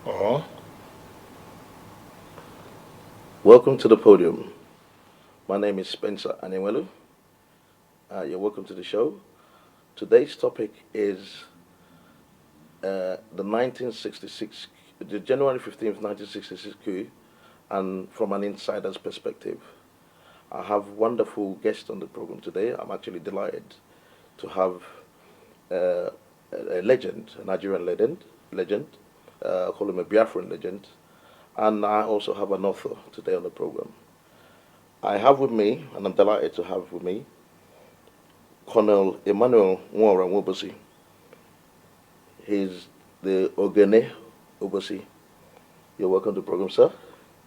Or Welcome to the podium. My name is Spencer Anewelu. You're welcome to the show. Today's topic is the 1966, the January 15th, 1966 coup, and from an insider's perspective. I have wonderful guests on the program today. I'm actually delighted to have uh, a legend, a Nigerian legend. I call him a Biafran legend. And I also have an author today on the program. I have with me, and I'm delighted to have with me, Colonel Emmanuel Nwobosi. He's the Ogene Obosi. You're welcome to the program, sir.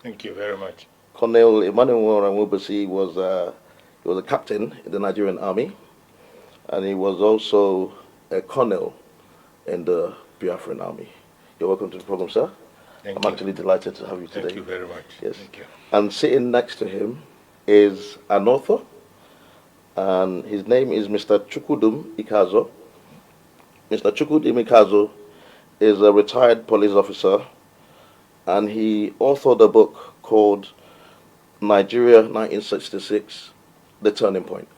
thank you very much. Colonel Emmanuel Nwobosi was a captain in the Nigerian army, and he was also a colonel in the Biafran army. You're welcome to the program, sir. Thank I'm you. actually delighted to have you today. Thank you very much. Yes. Thank you. And sitting next to him is an author, and his name is Mr. Chukudum Ikazo. Mr. Chukudum Ikazo is a retired police officer, and he authored a book called Nigeria 1966, The Turning Point.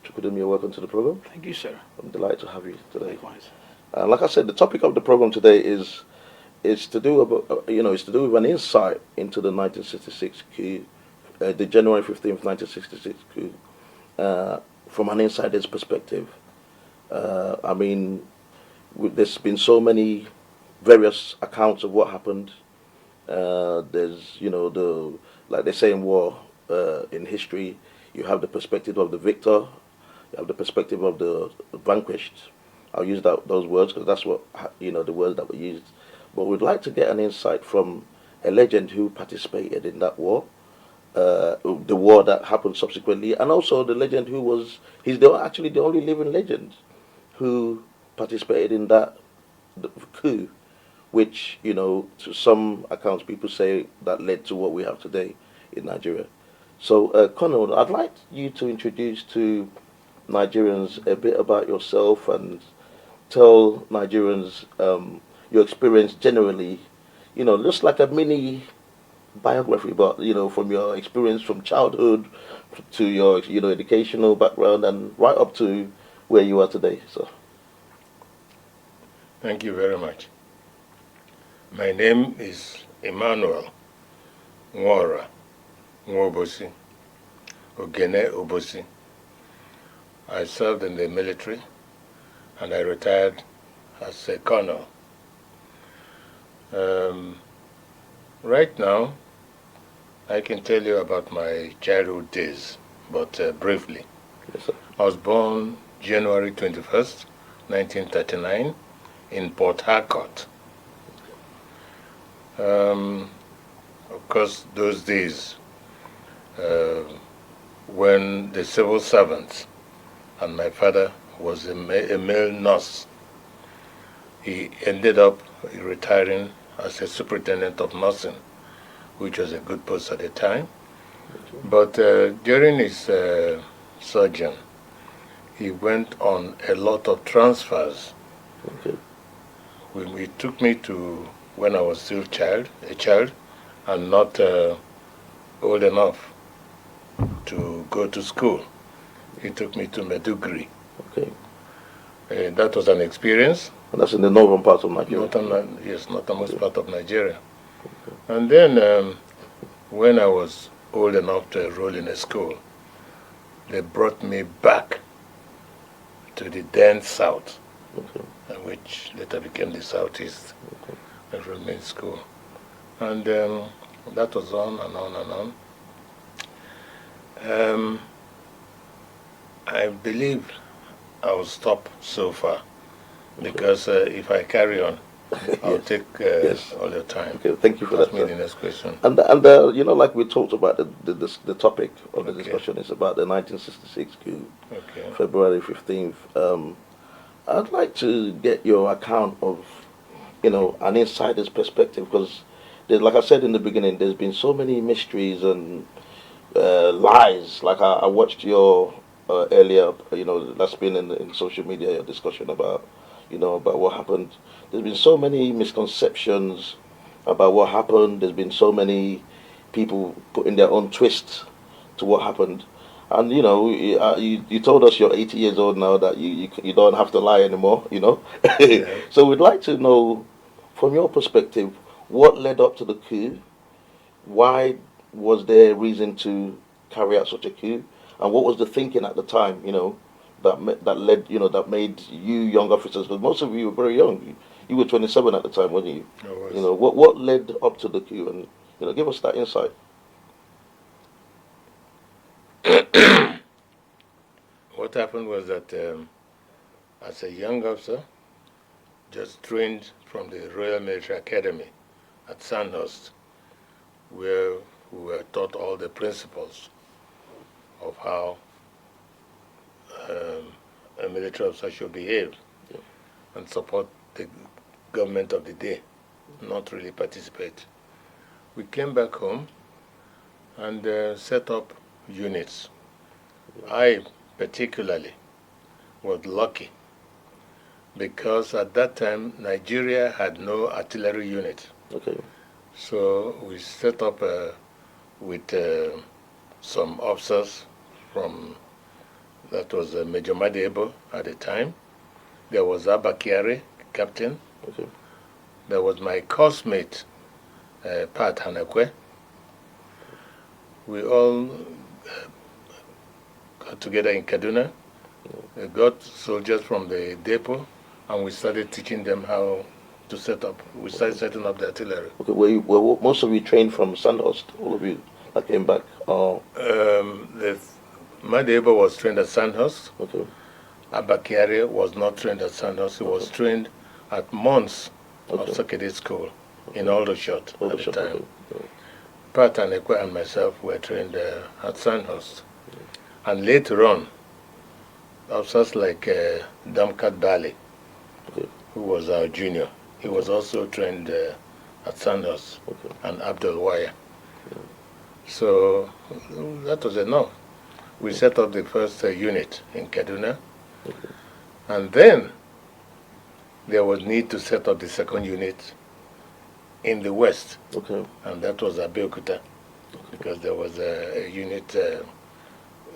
Chukudum, you're welcome to the program. Thank you, sir. I'm delighted to have you today. Likewise. Like I said, the topic of the program today is to do about, is to do with an insight into the 1966 coup, the January 15th, 1966 coup, from an insider's perspective. I mean, there's been so many various accounts of what happened. There's, like they say in war, in history, you have the perspective of the victor, you have the perspective of the vanquished. I'll use those words because that's what, the words that were used. But we'd like to get an insight from a legend who participated in that war, the war that happened subsequently, and also the legend actually the only living legend who participated in that coup, which, to some accounts, people say that led to what we have today in Nigeria. So, Colonel, I'd like you to introduce to Nigerians a bit about yourself and tell Nigerians your experience generally, just like a mini biography, but, from your experience from childhood to your, educational background and right up to where you are today. So, Thank you very much. My name is Emmanuel Nwobosi, Ogene Obosi. I served in the military and I retired as a colonel. Right now, I can tell you about my childhood days, but briefly. yes, sir. I was born January 21st, 1939, in Port Harcourt. Of course, those days, uh, when the civil servants, and my father was a male nurse, he ended up retiring as a superintendent of nursing, which was a good post at the time. But during his sojourn, he went on a lot of transfers. Okay. He took me to when I was still a child, and not old enough to go to school. He took me to Meduguri. Okay. That was an experience. And that's in the northern part of Nigeria. Northernmost part of Nigeria. And then when I was old enough to enroll in a school, they brought me back to the then South, Okay. which later became the Southeast Enrollment School. And that was on and on and on. I believe I will stop so far because if I carry on, I'll Yes. take Yes. all your time. Okay. Thank you for Ask that, me sir. the next question. And like we talked about, the topic of the Okay. discussion is about the 1966 coup, Okay. February 15th. I'd like to get your account of, an insider's perspective, because, like I said in the beginning, there's been so many mysteries and lies. Like I watched your earlier, that's been in social media, your discussion about, about what happened. There's been so many misconceptions about what happened. There's been so many people putting their own twist to what happened. And you told us you're 80 years old now, that you don't have to lie anymore. Yeah. So we'd like to know, from your perspective, what led up to the coup. Why was there reason to carry out such a coup, and what was the thinking at the time? That made you young officers, because most of you were very young. You were 27 at the time, weren't you? I was. What led up to the coup, and give us that insight. What happened was that as a young officer, just trained from the Royal Military Academy at Sandhurst, where we were taught all the principles of how a military officer should behave and support the government of the day, not really participate. We came back home and set up units. I particularly was lucky because at that time Nigeria had no artillery unit. Okay. So we set up with some officers from, that was Major Madebo at the time. There was Abakiari, captain. Okay. There was my coursemate, Pat Hanekwe. We all got together in Kaduna. We got soldiers from the depot, and we started teaching them how to set up. We started setting up the artillery. Okay. Were most of you trained from Sandhurst? All of you that came back? The Madebo was trained at Sandhurst. Okay. Abakiari was not trained at Sandhurst. He was trained at Mons of Sakede School in Aldershot at the time. Okay. Pat Hanekwe and myself were trained at Sandhurst. And later on, officers like Damkat Bali, who was our junior, he was also trained at Sandhurst, and Abdul Waya. So that was enough. We set up the first unit in Kaduna, and then there was need to set up the second unit in the west, and that was Abeokuta, because there was a unit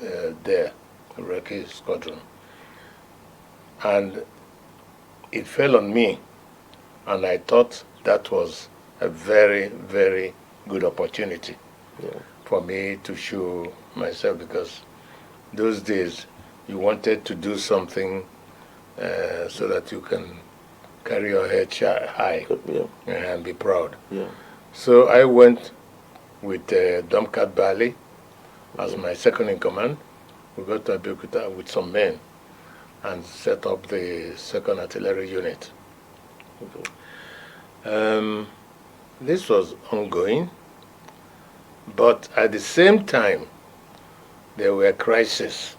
there, a Iraqi squadron. And it fell on me, and I thought that was a very, very good opportunity for me to show myself, because those days you wanted to do something so that you can carry your head high and be proud. So I went with Damkat Bali as my second in command. We got to Abeokuta with some men and set up the second artillery unit. This was ongoing, but at the same time, there were crises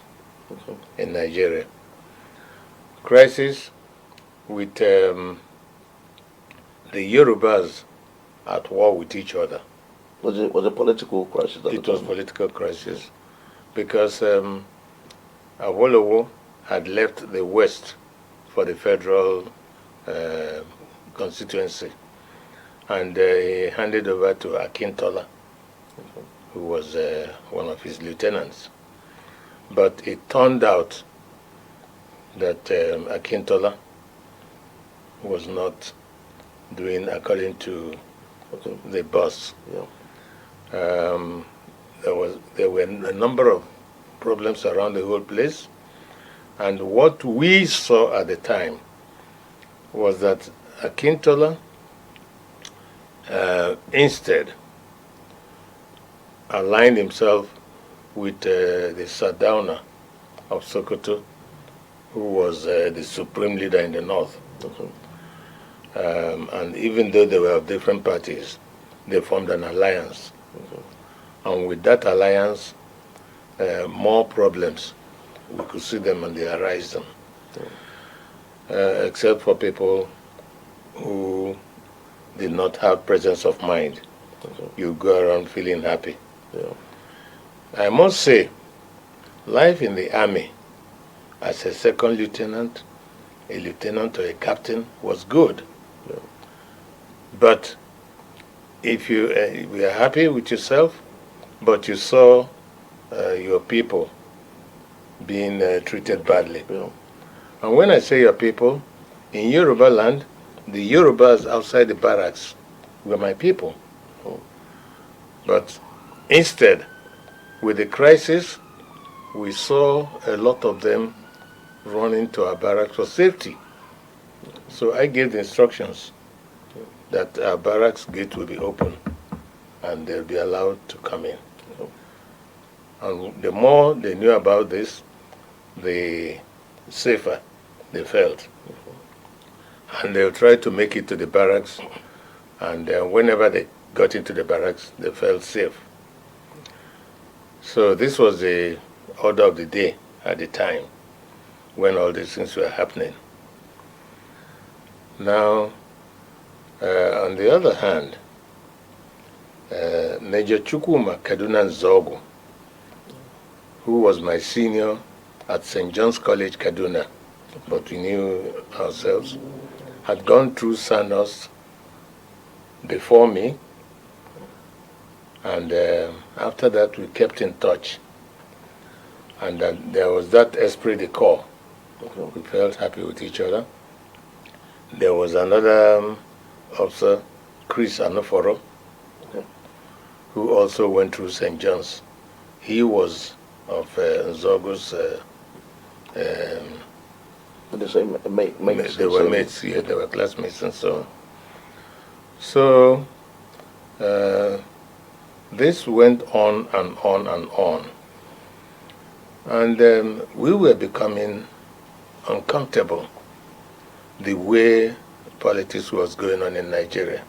in Nigeria. Crisis with the Yorubas at war with each other. Was it a political crisis? It was political crisis because Awolowo had left the West for the federal constituency, and he handed over to Akintola, who was one of his lieutenants. But it turned out that Akintola was not doing according to the boss. There were a number of problems around the whole place, and what we saw at the time was that Akintola instead aligned himself with the Sardauna of Sokoto, who was the supreme leader in the north. And even though they were of different parties, they formed an alliance. And with that alliance, more problems, we could see them on the horizon. Except for people who did not have presence of mind. You go around feeling happy. I must say, life in the army as a second lieutenant a lieutenant or a captain was good. Yeah. But if you were happy with yourself, but you saw your people being treated badly. Yeah. And when I say your people, in Yoruba land, the Yorubas outside the barracks were my people. Oh. But instead, with the crisis, we saw a lot of them running to our barracks for safety. So I gave the instructions that our barracks gate will be open and they'll be allowed to come in. And the more they knew about this, the safer they felt. And they'll try to make it to the barracks, and whenever they got into the barracks, they felt safe. So this was the order of the day at the time when all these things were happening. Now, on the other hand, Major Chukwuma Kaduna Nzogu, who was my senior at St. John's College, Kaduna, but we knew ourselves, had gone through Sandhurst before me, and after that we kept in touch. And there was that esprit de corps. We felt happy with each other. There was another officer, Chris Anoforo, who also went through St. John's. He was of Nzogu's. The same mates. They were mates, yeah, they were classmates and so on. So this went on and on and on. And we were becoming uncomfortable the way politics was going on in Nigeria.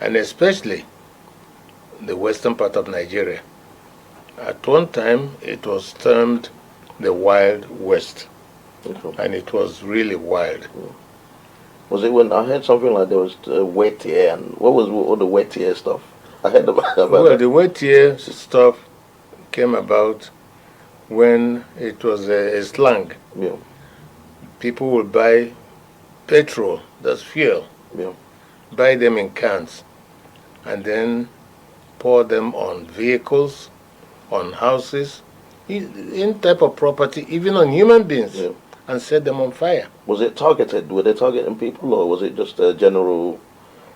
And especially the western part of Nigeria. At one time, it was termed the Wild West. And it was really wild. Was it when I heard something like there was wet year, and what was all the wet year stuff? I heard about well, that. The wet year stuff came about when it was a slang. Yeah. People would buy petrol, that's fuel, buy them in cans, and then pour them on vehicles, on houses, in type of property, even on human beings. Yeah. And set them on fire. Was it targeted? Were they targeting people, or was it just a general?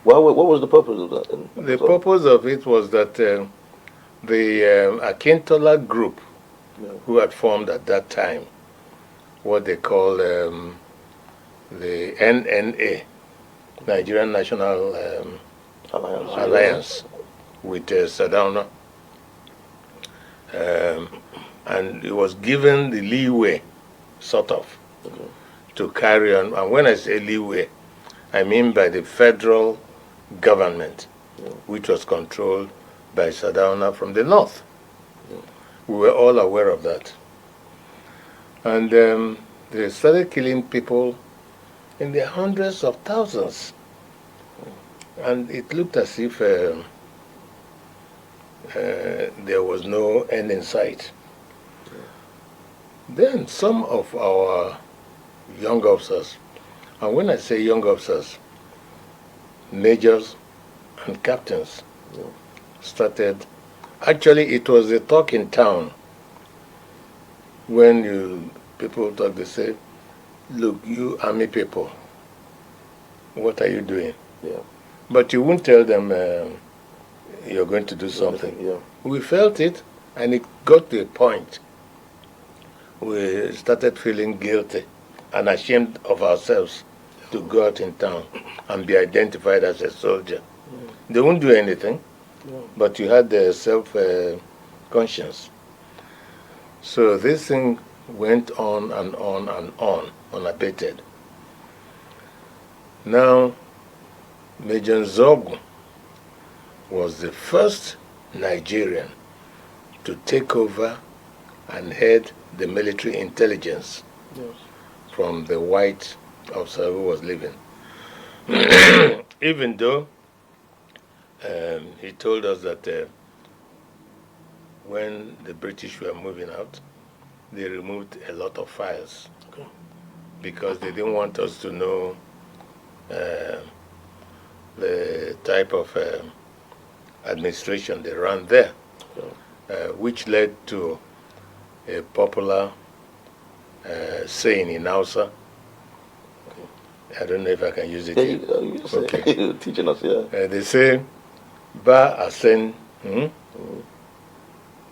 What was the purpose of that? The purpose of it was that the Akintola group, who had formed at that time, what they call the NNA, Nigerian National Alliance, with Sardauna, and it was given the leeway, sort of, to carry on. And when I say leeway, I mean by the federal government, which was controlled by Sardauna from the north. We were all aware of that. And they started killing people in the hundreds of thousands. And it looked as if there was no end in sight. Then some of our young officers, and when I say young officers, majors and captains, started. Actually, it was a talk in town. When people talk, they say, "Look, you army people, what are you doing?" Yeah. But you won't tell them you're going to do something. Yeah. We felt it, and it got to a point. We started feeling guilty and ashamed of ourselves to go out in town and be identified as a soldier. They won't do anything, but you had the self-conscience. So this thing went on and on and on, unabated. Now, Major Nzogu was the first Nigerian to take over and head the military intelligence from the white officer who was leaving. Even though he told us that when the British were moving out, they removed a lot of files because they didn't want us to know uh, the type of administration they ran there, which led to a popular saying in Hausa. I don't know if I can use it here. You say, okay. Teaching us, yeah. They say, Ba Asen,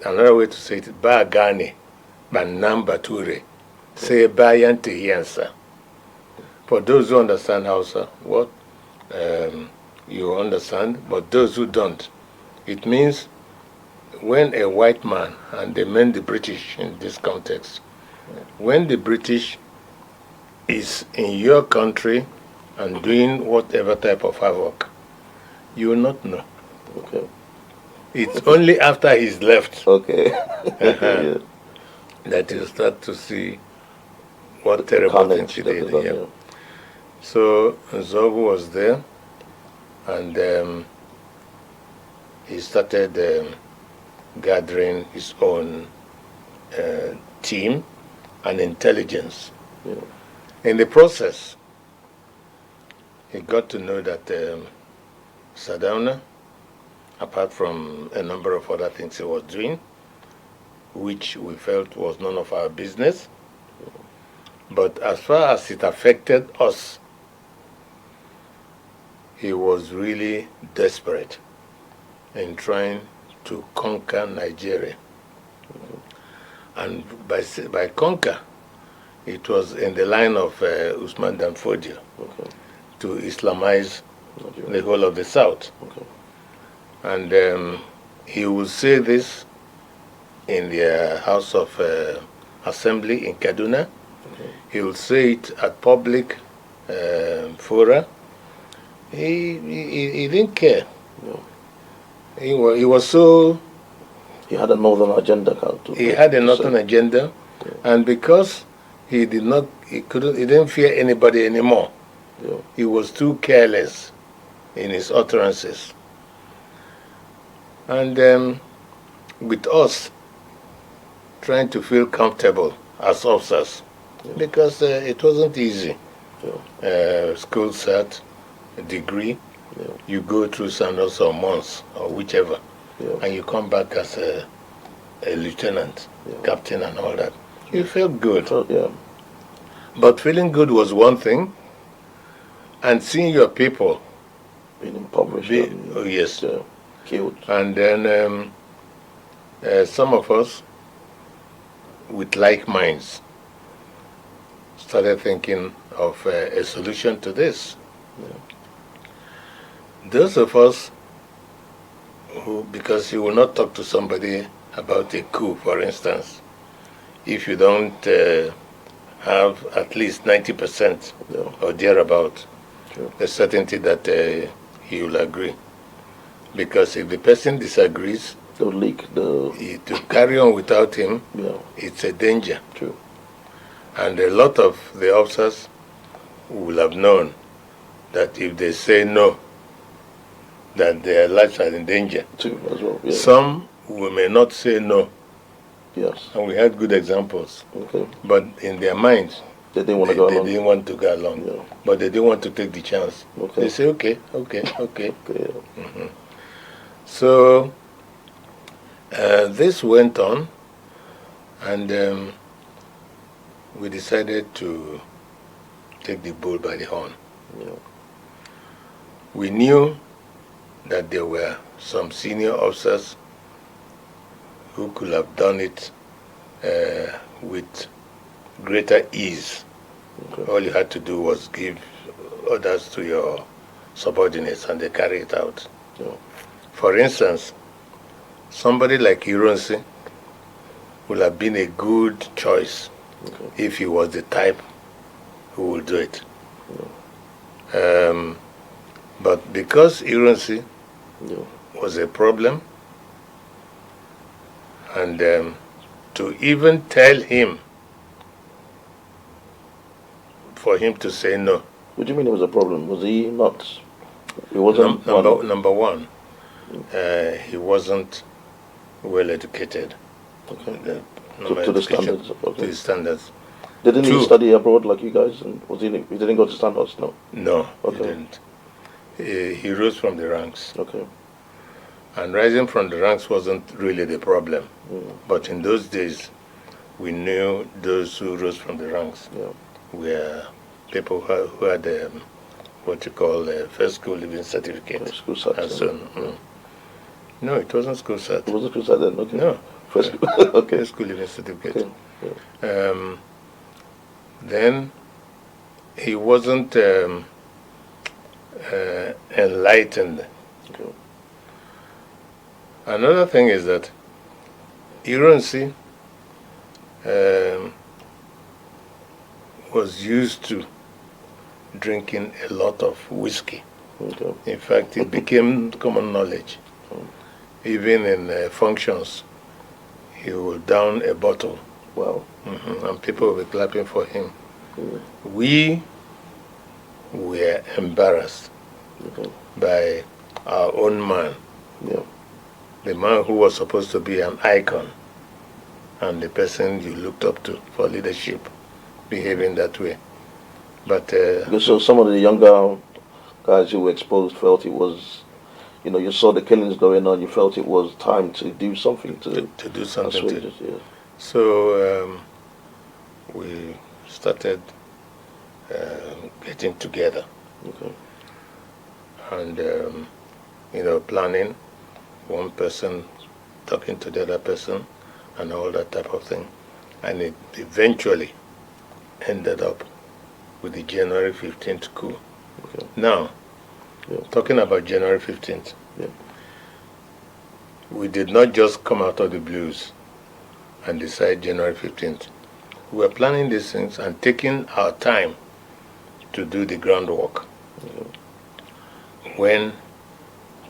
another way to say it, Ba Gane, Banam Bature, say Bayante Yansa. For those who understand Hausa, what you understand, but those who don't, it means when a white man, and they meant the British in this context, when the British is in your country and doing whatever type of havoc, you will not know. Okay. It's only after he's left Okay. Yeah. that you start to see what terrible things he did. Yeah. So Nzobo was there, and he started gathering his own team and intelligence. Yeah. In the process, he got to know that Sardauna, apart from a number of other things he was doing, which we felt was none of our business, but as far as it affected us, he was really desperate in trying to conquer Nigeria. And by conquer, it was in the line of Usman Dan Fodio to Islamize the whole of the South. And he would say this in the House of Assembly in Kaduna. He would say it at public fora. He didn't care. No. He was so... He had a northern agenda. He had a northern agenda, and because he didn't fear anybody anymore. Yeah. He was too careless in his utterances. And with us trying to feel comfortable as officers, because it wasn't easy. School cert, a degree, you go through sandals or months or whichever, and you come back as a lieutenant, captain and all that. You felt good. But feeling good was one thing, and seeing your people being impoverished, killed. And then some of us with like minds started thinking of a solution to this. Those of us who, because you will not talk to somebody about a coup, for instance, if you don't have at least 90% or thereabout, the certainty that he will agree. Because if the person disagrees, they'll leak to carry on without him, it's a danger. True. And a lot of the officers will have known that if they say no, that their lives are in danger. True, as well. Some we may not say no. Yes. And we had good examples. But in their minds, they didn't want to go along. They didn't want to go along. But they didn't want to take the chance. They say, okay. So this went on, and we decided to take the bull by the horn. We knew that there were some senior officers who could have done it with greater ease. All you had to do was give orders to your subordinates and they carry it out. For instance, somebody like Ironsi would have been a good choice if he was the type who would do it. But because Ironsi was a problem, and to even tell him, for him to say no. What do you mean it was a problem? Was he not? He wasn't. Number one, he wasn't well educated. To the standards. To the standards. Didn't he Two. study abroad like you guys? And he didn't go to Sandhurst? No. No, he Okay. didn't. He rose from the ranks. Okay. And rising from the ranks wasn't really the problem. Mm. But in those days, we knew those who rose from the ranks Yeah. were people who had what you call a first school living certificate. Yeah, school cert, And yeah. so, no, it wasn't school cert. It wasn't school cert then. Okay. No. First. Okay. First school living certificate. Okay. Yeah. Then he wasn't enlightened. Okay. Another thing is that Ironsi was used to drinking a lot of whiskey. Okay. In fact, it became common knowledge. Even in functions, he would down a bottle. Wow. And people will be clapping for him. Mm. We were embarrassed Okay. by our own man, Yeah. the man who was supposed to be an icon and the person you looked up to for leadership, behaving that way. But So some of the younger guys who were exposed felt it was, you saw the killings going on. You felt it was time to do something to do something. assuage it. Yeah. So we started getting together Okay. and planning, one person talking to the other person and all that type of thing. And it eventually ended up with the January 15th coup. Okay. Now, Yeah. talking about January 15th, Yeah. we did not just come out of the blues and decide January 15th. We were planning these things and taking our time to do the groundwork. Okay. When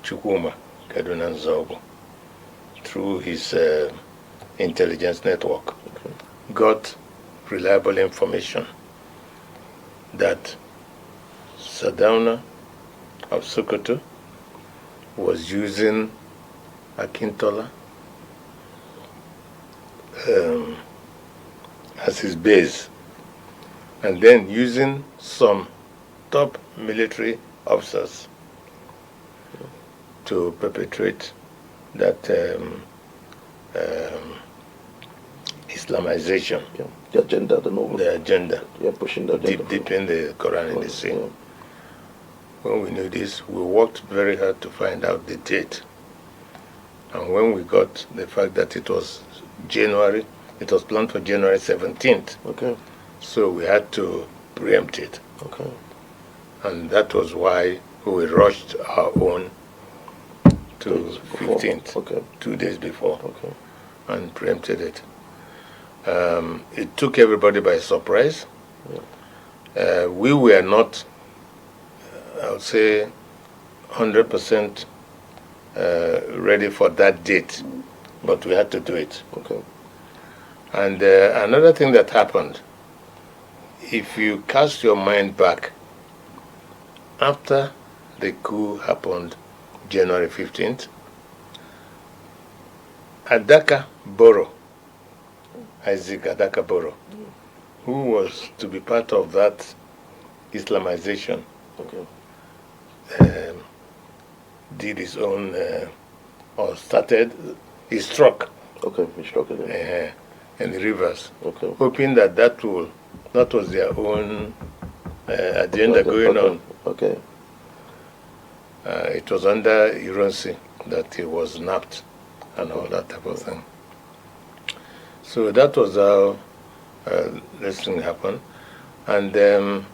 Chukwuma Kaduna Nzobo, through his intelligence network, Okay. got reliable information that Sardauna of Sokoto was using Akintola as his base, and then using some top military officers to perpetrate that Islamization, Yeah. The agenda, the agenda, Yeah, pushing the agenda. deep in the Quran in the sea. Yeah. When we knew this, we worked very hard to find out the date. And when we got the fact that it was January, it was planned for January 17th. Okay. So we had to preempt it. Okay. And that was why we rushed our own to Days before. 15th, Okay. 2 days before, Okay. and preempted it. It took everybody by surprise. We were not, I would say, 100% ready for that date, but we had to do it. Okay. And another thing that happened, if you cast your mind back, after the coup happened January 15th, Adaka Boro, Isaac Adaka Boro, who was to be part of that Islamization, Okay. did his own, or started, he struck Okay. We struck it. in the rivers, Okay. hoping that was their own agenda going on. Okay. It was under Ironsi that he was napped and all that type of thing. So that was how this thing happened. And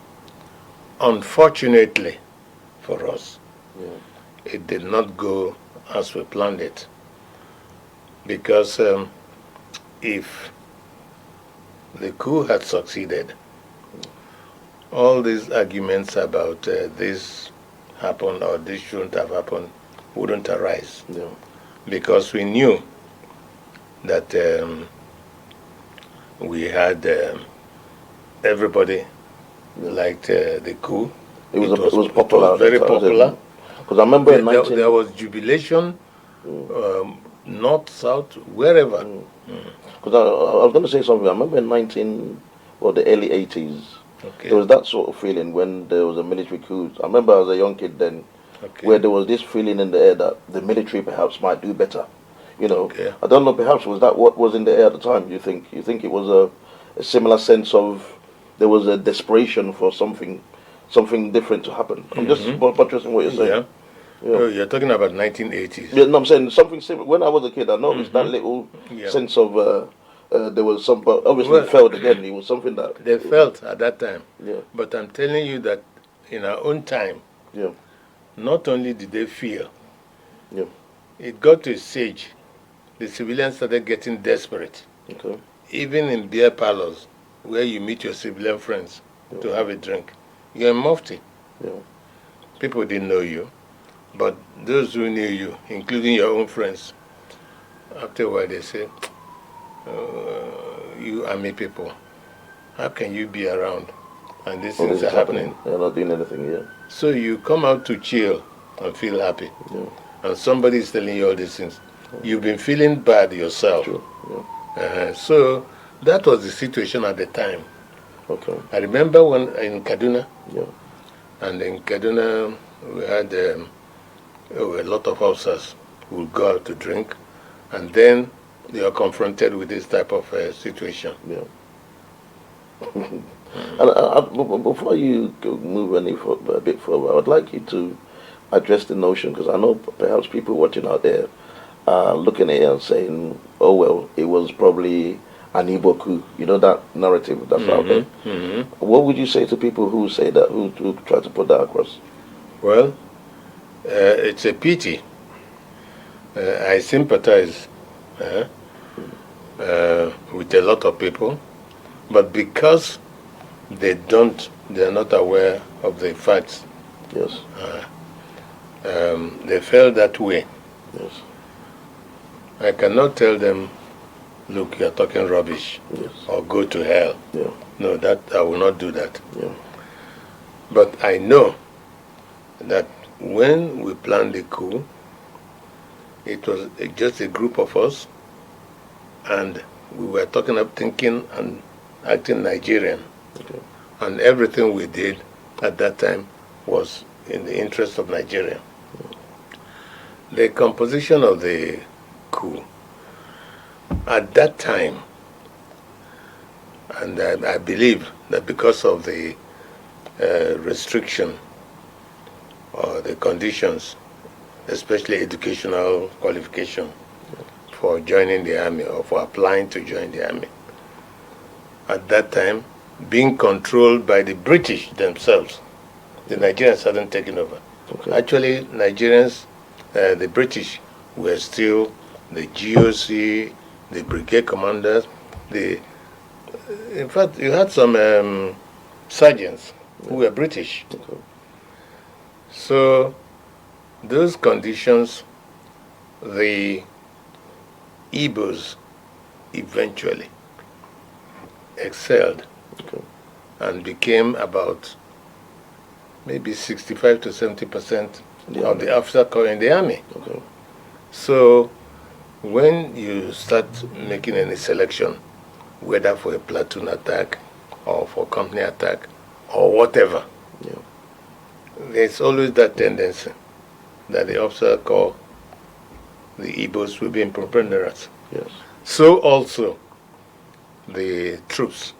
unfortunately for us, it did not go as we planned it. Because if the coup had succeeded, all these arguments about this happened or this shouldn't have happened wouldn't arise. Yeah. Because we knew that we had everybody liked the coup. It was popular. It was very popular. Because I remember in 19... there was jubilation, north, south, wherever. Because I was going to say something. I remember in or the early 80s. Okay. There was that sort of feeling when there was a military coup. I remember I was a young kid then, Okay. where there was this feeling in the air that the military perhaps might do better. You know, Okay. I don't know. Perhaps was that what was in the air at the time? You think it was a similar sense of there was a desperation for something different to happen. I'm just buttressing what you're saying. Yeah. Oh, you're talking about 1980s. Yeah, no, I'm saying something similar. When I was a kid, I noticed that little sense of there was some, but obviously it failed again. It was something that they felt at that time. Yeah. But I'm telling you that in our own time, Yeah. not only did they feel, Yeah. it got to a stage, the civilians started getting desperate. Okay. Even in beer parlors, where you meet your civilian friends to have a drink, you're a mufti. Yeah. People didn't know you, but those who knew you, including your own friends, after a while they say, you army people, how can you be around? And these Well, things this are is happening. They're not doing anything. Yeah. So you come out to chill and feel happy. Yeah. And somebody is telling you all these things. You've been feeling bad yourself. True. Yeah. So that was the situation at the time. Okay. I remember when in Kaduna, Yeah. and in Kaduna we had a lot of officers who would go out to drink, and then they are confronted with this type of situation. Yeah. And before you move a bit further, I would like you to address the notion, because I know perhaps people watching out there are looking at it and saying, "Oh well, it was probably an Igbo coup." You know that narrative that's out there. What would you say to people who say that, who try to put that across? Well, it's a pity. I sympathize with a lot of people, but because they're not aware of the facts. Yes. They felt that way. Yes. I cannot tell them, look, you're talking rubbish, Yes. or go to hell. Yeah. No, that I will not do that. Yeah. But I know that when we planned the coup, it was just a group of us, and we were thinking and acting Nigerian. Okay. And everything we did at that time was in the interest of Nigeria. The composition of the coup at that time, and I believe that because of the restriction or the conditions, especially educational qualification for joining the army or for applying to join the army, at that time being controlled by the British themselves, the Nigerians hadn't taken over. Okay. Actually, Nigerians, the British were still the GOC, the brigade commanders. In fact, you had some sergeants who were British. Okay. So, those conditions, the Igbos eventually excelled. Okay. And became about maybe 65 to 70% of the officers in the army. Okay. So when you start making any selection, whether for a platoon attack or for company attack or whatever, Yeah. there's always that tendency that the officer corps, the Igbos, will be in preponderance. Yes. So also the troops,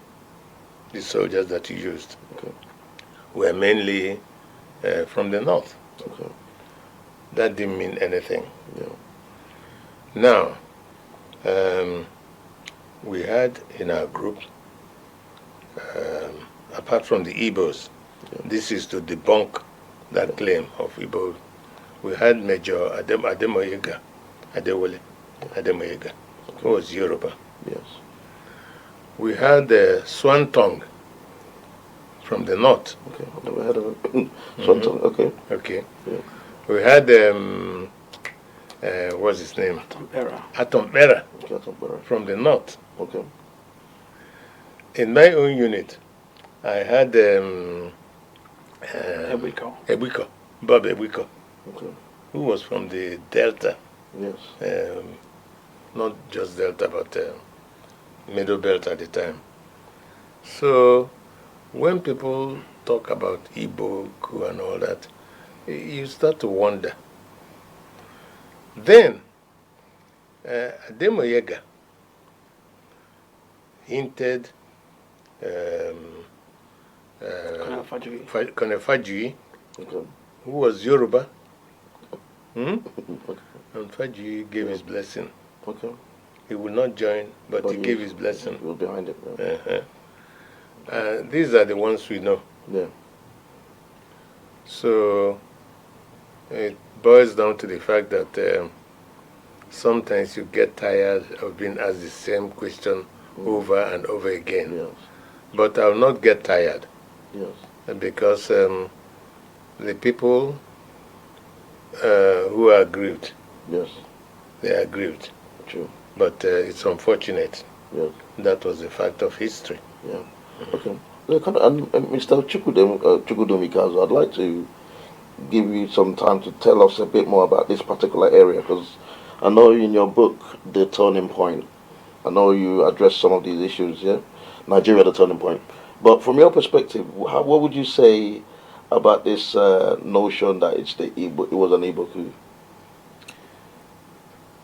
the soldiers that you used, Okay. were mainly from the north. Okay. That didn't mean anything. Yeah. Now, we had in our group, apart from the Igbos, this is to debunk that claim of Igbo, we had Major Ademoyega, Ademoyega, who was Yoruba. Yes. We had Swan Tong from the north. Okay. I've never heard of it. Something. Okay. Okay. Yeah. We had what's his name? Atombera Okay. from the north. Okay. In my own unit, I had Ebiko, Bob Ebiko, Okay. who was from the Delta. Yes. Not just Delta, but Middle Belt at the time. So when people talk about Igbo coup and all that, you start to wonder. Then, Ademoyega hinted Konefajui, Okay. who was Yoruba, and Fajui gave his blessing. Okay. He would not join, but he gave his blessing. He was behind it. Yeah. These are the ones we know. Yeah. So it boils down to the fact that sometimes you get tired of being asked the same question over and over again. Yes. But I'll not get tired. Yes. Because the people who are aggrieved, Yes. they are aggrieved. True. But it's unfortunate. Yes. That was a fact of history. Yeah. Okay. Mr. Chukwudumikazu, I'd like to give you some time to tell us a bit more about this particular area, because I know in your book, The Turning Point, I know you address some of these issues, yeah? Nigeria, The Turning Point. But from your perspective, what would you say about this notion that it was an Igbo coup?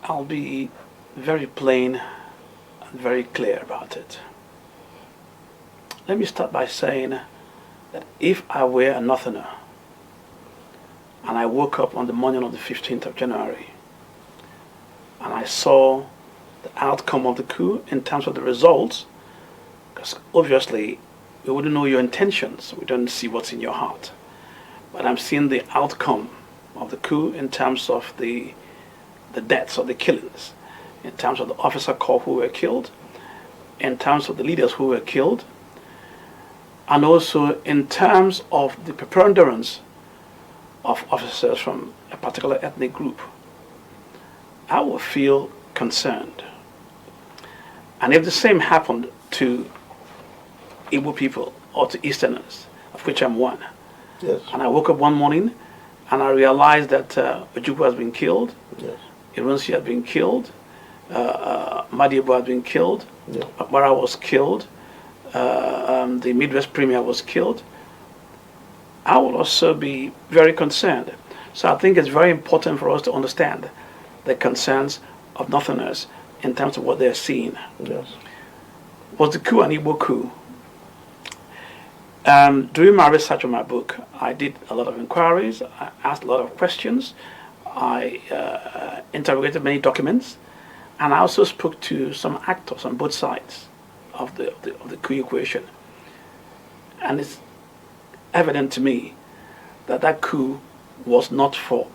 I'll be very plain and very clear about it. Let me start by saying that if I were a Northerner and I woke up on the morning of the 15th of January and I saw the outcome of the coup in terms of the results, because obviously we wouldn't know your intentions, we don't see what's in your heart. But I'm seeing the outcome of the coup in terms of the deaths or the killings, in terms of the officer corps who were killed, in terms of the leaders who were killed, and also in terms of the preponderance of officers from a particular ethnic group. I would feel concerned. And if the same happened to Igbo people or to Easterners, of which I'm one, Yes. and I woke up one morning and I realized that Ojukwu has been killed, Yes. Irunsi had been killed, Madibo had been killed, Yeah. Akbara was killed, the Midwest Premier was killed, I will also be very concerned. So I think it's very important for us to understand the concerns of Northerners in terms of what they're seeing. Yes. Was the coup an Igbo coup? During my research on my book, I did a lot of inquiries, I asked a lot of questions, I interrogated many documents, and I also spoke to some actors on both sides of the coup equation. And it's evident to me that that coup was not for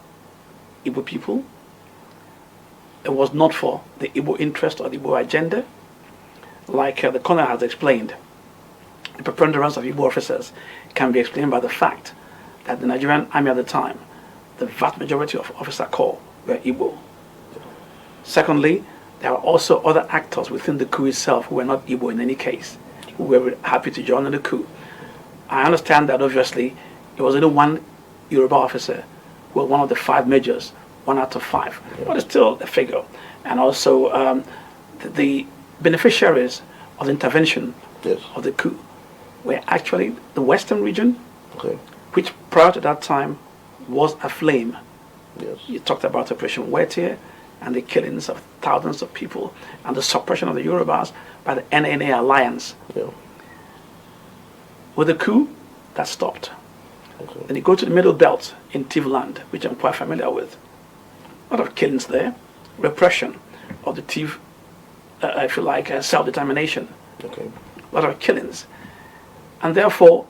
Igbo people. It was not for the Igbo interest or the Igbo agenda. Like the colonel has explained, the preponderance of Igbo officers can be explained by the fact that the Nigerian army at the time, the vast majority of officer corps were Igbo. Secondly, there are also other actors within the coup itself who were not Igbo in any case, who were happy to join in the coup. I understand that obviously it was only one Yoruba officer who was one of the 5 majors, 1 out of 5, but it's still a figure. And also the beneficiaries of the intervention Yes. of the coup were actually the Western region, Okay. which prior to that time was aflame. Yes. You talked about Operation Wetie and the killings of thousands of people and the suppression of the Yorubas by the NNA alliance. Yeah. With the coup, that stopped. Okay. Then you go to the Middle Belt in Tivland, which I'm quite familiar with. A lot of killings there, repression of the Tiv, if you like, self-determination. Okay. A lot of killings. And therefore,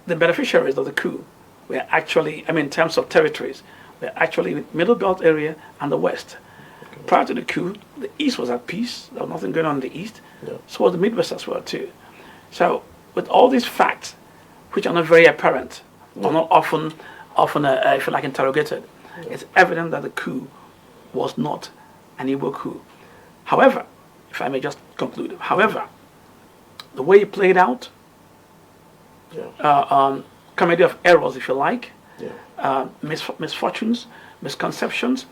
the beneficiaries of the coup were actually, in terms of territories, were actually Middle Belt area and the West. Okay. Prior to the coup, the East was at peace. There was nothing going on in the East. Yeah. So was the Midwest as well too. So with all these facts, which are not very apparent, or not often, if you like, interrogated, it's evident that the coup was not an Igbo coup. However, if I may just conclude, the way it played out, comedy of errors, if you like, misfortunes, misconceptions,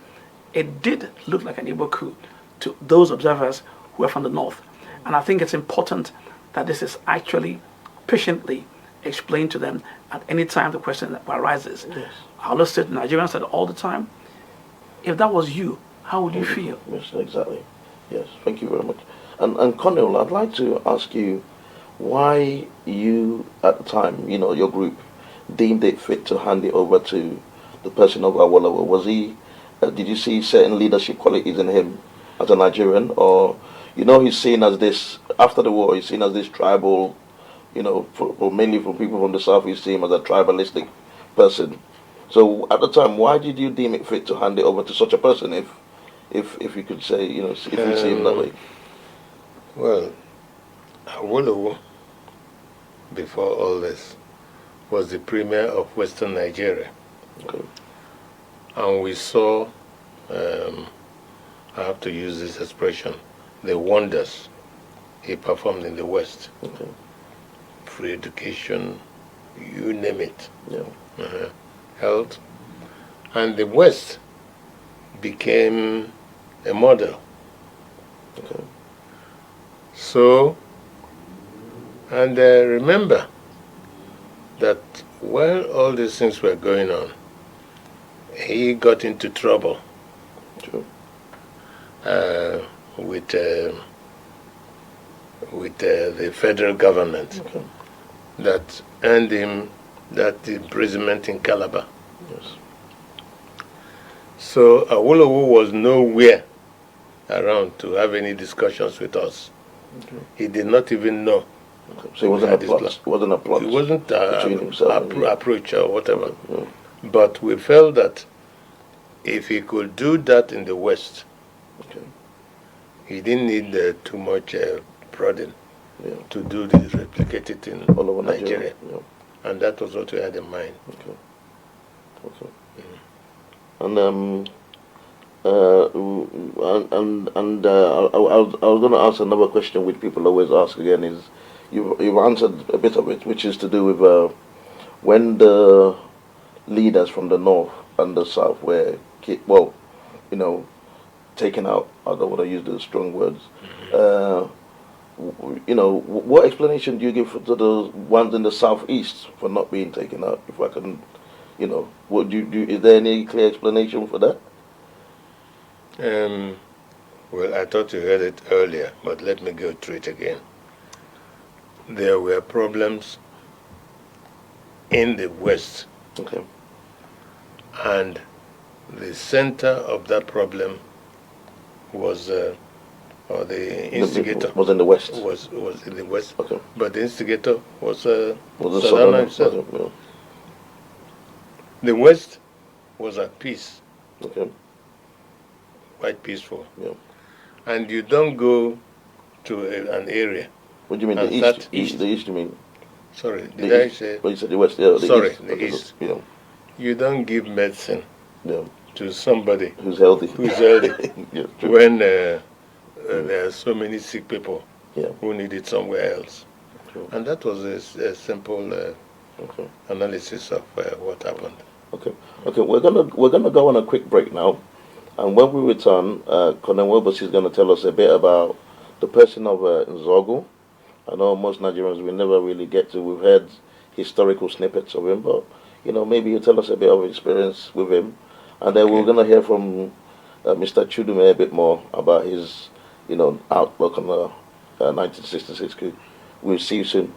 it did look like an Igbo coup to those observers who are from the north. And I think it's important that this is actually patiently explained to them at any time the question that arises. Yes. Our listeners, Nigerians said all the time, if that was you, how would you feel? Yes, exactly. Yes, thank you very much. And Cornel, I'd like to ask you why you, at the time, your group, deemed it fit to hand it over to the person of Awolowo. Was he, did you see certain leadership qualities in him as a Nigerian? Or, he's seen as this, after the war, he's seen as this tribal, mainly from people from the south, you see him as a tribalistic person. So at the time, why did you deem it fit to hand it over to such a person, if you could say, if you see him that way? Well, Awolowo, before all this, was the premier of Western Nigeria. Okay. And we saw, I have to use this expression, the wonders he performed in the West. Okay. Free education, you name it. Yeah. Health. And the West became a model. Okay. So, and remember that while all these things were going on, he got into trouble. True. With the federal government. Okay. That earned him that imprisonment in Calabar. Yes. So Awolowo was nowhere around to have any discussions with us. Okay. He did not even know. Okay. So it wasn't a plot. It wasn't a plot. It wasn't between himself and approach or whatever. Yeah. But we felt that if he could do that in the West, Okay. he didn't need too much prodding Yeah. to do this, replicate it in All over Nigeria. Yeah. And that was what we had in mind. Okay. Okay. And I was going to ask another question which people always ask again is, you've answered a bit of it, which is to do with when the leaders from the north and the south were taken out. I don't want to use the strong words. What explanation do you give to the ones in the southeast for not being taken out? If I can, what do you do? Is there any clear explanation for that? Well, I thought you heard it earlier, but let me go through it again. There were problems in the West. Okay. And the center of that problem was, or the instigator was in the West. Was in the West. Okay. But the instigator was Southern himself. Yeah. The West was at peace, Okay. quite peaceful. Yeah. And you don't go to an area. What do you mean And the that east? The east, you mean? Sorry, The did I east. say? Well, you said the West. Yeah. Sorry, east. the Okay, east. Yeah. You don't give medicine Yeah. to somebody Who's healthy? who's healthy Yeah. True. when there are so many sick people Yeah. who need it somewhere else. True. And that was a simple Okay. analysis of what happened. Okay. Okay. We're gonna go on a quick break now, and when we return, Colonel Nwobosi is gonna tell us a bit about the person of Nzogu. I know most Nigerians will never really get to. We've heard historical snippets of him, but maybe you tell us a bit of experience with him, and then we're gonna hear from Mr. Chudume a bit more about his, outlook on the 1966 coup. We'll see you soon.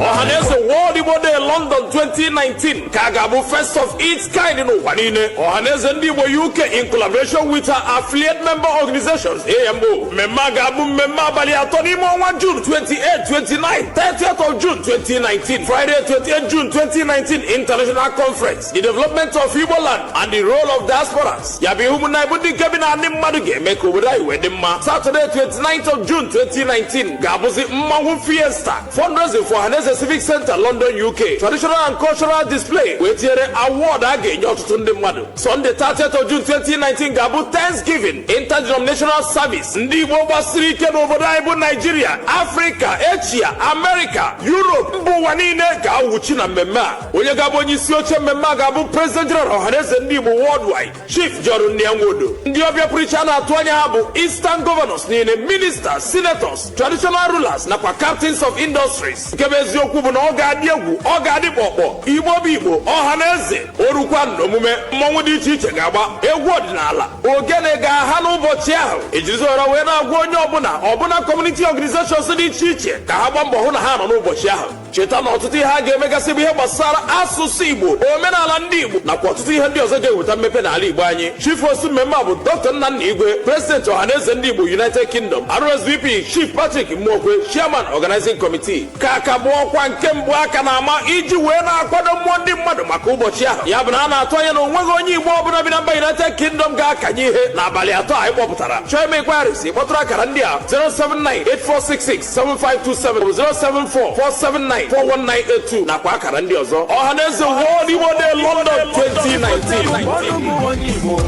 Ohanese World Igbo Day London 2019 Kagabu first of its kind in Wanine. Ohanese Ndibo UK in collaboration with our affiliate member organizations AMO Memma Gabu Memma Bali Atoni Mo June 28, 29, 30th of June 2019 Friday 28 June 2019 International Conference The Development of Igbo Land and the Role of Diasporas Yabi Humuna Budi Kebina Anim Maduge Meko Budai Wedima Saturday 29th of June 2019 Gabuzi Mmahu Fiesta fundraising for Hanese Civic Center London UK Traditional and cultural display wetiere award a ga-enye ọtụtụ ndị mmadụ. Sunday 30th of June 2019 ga-abụ Thanksgiving interdenominational service ndị Igbo gbasiri ike n'obodo anyị bụ Nigeria, Africa, Asia, America, Europe, mba ụwa niile ga-awụchi na mmemme a. Onye ga-abụ onye isi oche mmemme a ga-abụ President General Ọhaneze ndị Igbo Worldwide, Chief John Nwobosi. Ndị ọbịa pụrụ iche a na-atụ anya ha bụ Eastern Governors niile, Ministers, Senators, Traditional Rulers nakwa Captains of Industries. Nke bụ eziokwu bụ na ọ ga-adị egwu, ọ ga-adị kpọkpọ. Igbo bụ Igbo, Ọhaneze orukwa n'omume. Mmọnwụ dị iche iche ga-agba egwu ọdịnala, ogene ga-aha n'ụbọchị ahụ. Ejiriziora wee na-agwa onye ọbụna community organizations dị iche iche ka ha gbaa mbọ hụ na ha nọ n'ụbọchị ahụ. Cheta na ọtụtụ ihe a ga-emegasị bụ ihe gbasara asụsụ Igbo, omenala ndị Igbo nakwa ọtụtụ ihe ndị ọzọ ga-eweta mmepe n'ala Igbo anyị. Chief osu mmemme a bụ Dr. Nnanna Igwe, President Ọhaneze ndị Igbo United Kingdom, RSVP Chief Patrick Mwokwe, Chairman Organizing Committee. Ka aka bụ ọkwa nke mbụ aka na-ama iji wee na-akwado mmụọ ndị mmadụ maka ụbọchị ahụ. Ya bụ na a na-atụ anya na onweghị onye Igbo ọbụla bi na mba United Kingdom ga-akanye ihe n'abalị atọ anyị kpọpụtara. Chọọ ime inquiries kpọtụrụ akara ndị a 079-8466-7527 074-479-41982 nakwa akara ndị ọzọ. Ọhaneze World Igbo Day London 2019.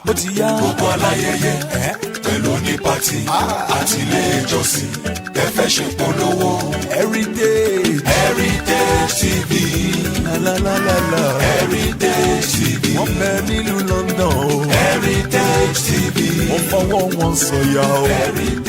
Ó ti yá. Gbogbo aláyẹyẹ pẹ̀lú ní pàtì àti ilé ìjọsìn ẹ fẹ́ ṣe polówó. Heritage TV. Heritage TV. Wọ́n bẹ nílùú London o. Heritage TV. Wọ́n fọwọ́ wọn sọ̀yà o. Heritage TV.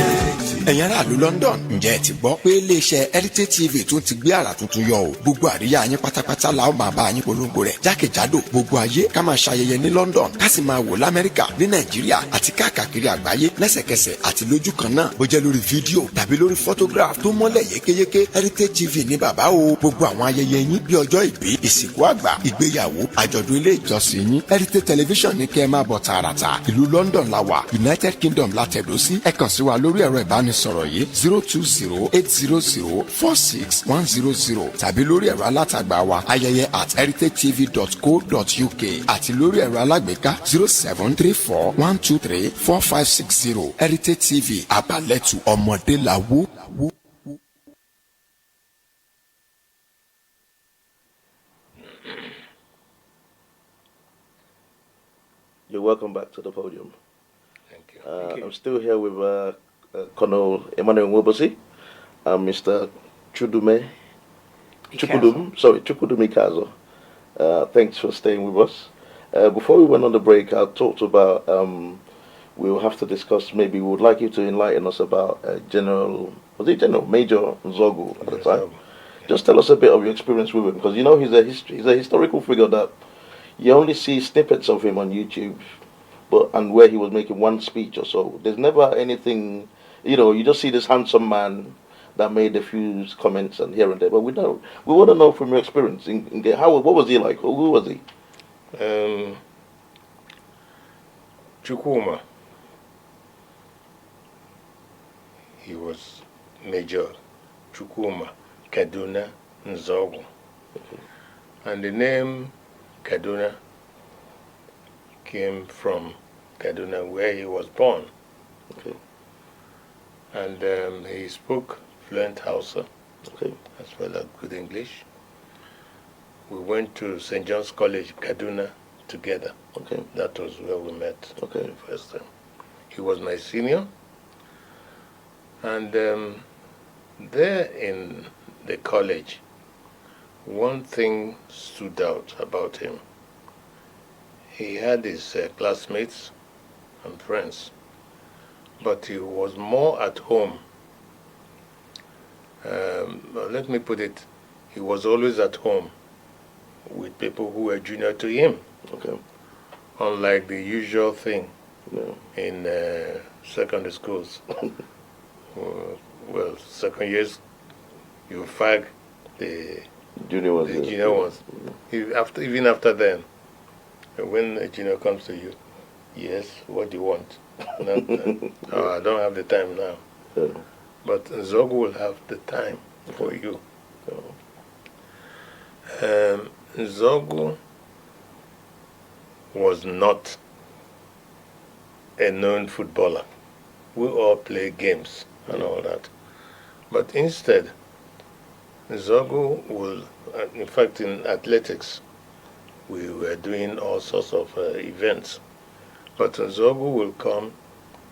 Ẹ̀yin aráàlú London, ǹjẹ́ ẹ ti gbọ́ pé iléeṣẹ́ Heritage TV tún ti gbé àrà tuntun yọ o. Gbogbo àríyá yín pátápátá la ó máa bá yín polongo rẹ̀ jákèjádò gbogbo ayé ká máa ṣayẹyẹ ní London ká sì máa wò l'Amẹ́ríkà ní Nàìjíríà àti káàkiri àgbáyé lẹ́sẹ̀kẹsẹ̀ àti lójú kan náà bó jẹ́ lórí fídíò tàbí lórí photograph tó mọ́lẹ̀ yékéyéké. Heritage TV ní bàbá o. Gbogbo àwọn ayẹyẹ yín bí ọjọ́ ìbí, ìsìnkú àgbà, ìgbéyàwó, àjọ̀dún ilé ìjọsìn yín, Heritage Television ní kẹ́ ẹ máa bọ̀ tààràtà. Ìlú London la wà, United Kingdom la tẹ̀dó sí. Ẹ kàn sí wa lórí ẹ̀rọ ìbánisọ̀rọ̀ yìí 020-800-46100 tàbí lórí ẹ̀rọ alátagbà wa ayẹyẹ@heritagetv.co.uk àti lórí ẹ̀rọ alágbèéká 0734-123-4560. Heritage TV abalẹ̀tù ọmọdé la wó. You're welcome back to the podium. Thank you. I'm still here with Colonel Emmanuel Nwobosi and Mr. Chukwudum Ikazo. Thanks for staying with us. Before we went on the break, I talked about we'll have to discuss, maybe we would like you to enlighten us about Major Nzogu at the time. Just tell us a bit of your experience with him, because you know he's a historical figure that you only see snippets of him on YouTube, and where he was making one speech or so. There's never anything, you just see this handsome man that made a few comments and here and there. But we want to know from your experience, what was he like? Who was he? Chukwuma. He was Major Chukwuma Kaduna Nzogu. Okay. And the name Kaduna came from Kaduna, where he was born. Okay. And he spoke fluent Hausa, Okay. as well as good English. We went to St. John's College, Kaduna, together. Okay. That was where we met Okay. the first time. He was my senior. And there in the college, one thing stood out about him. He had his classmates and friends, but he was more at home. Let me put it, he was always at home with people who were junior to him. Okay. Unlike the usual thing Yeah. in secondary schools. Well, second years, you fag the Junior ones. junior ones. Even after then, when a junior comes to you, yes, what do you want? No, oh, I don't have the time now. Yeah. But Nzogu will have the time for you. Nzogu was not a known footballer. We all play games and all that. But instead, Nzogu will, in fact, in athletics, we were doing all sorts of events. But Nzogu will come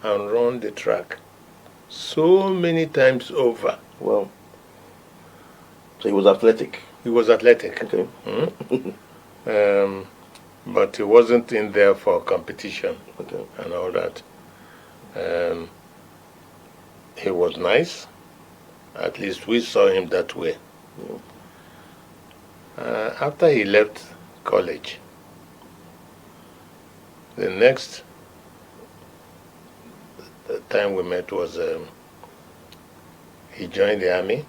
and run the track so many times over. Well, so he was athletic. He was athletic. Okay. But he wasn't in there for competition and all that. He was nice. At least we saw him that way. After he left college, the next time we met was he joined the army,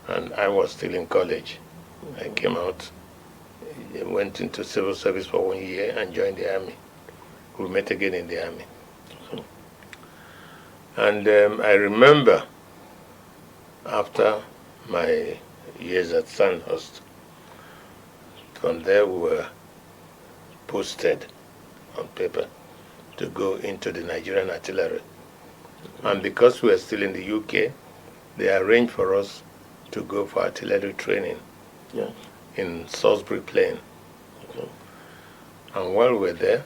and I was still in college. I came out, went into civil service for 1 year and joined the army. We met again in the army. And I remember after my years at Sandhurst, from there we were posted on paper to go into the Nigerian artillery. And because we were still in the UK, they arranged for us to go for artillery training in Salisbury Plain. And while we were there,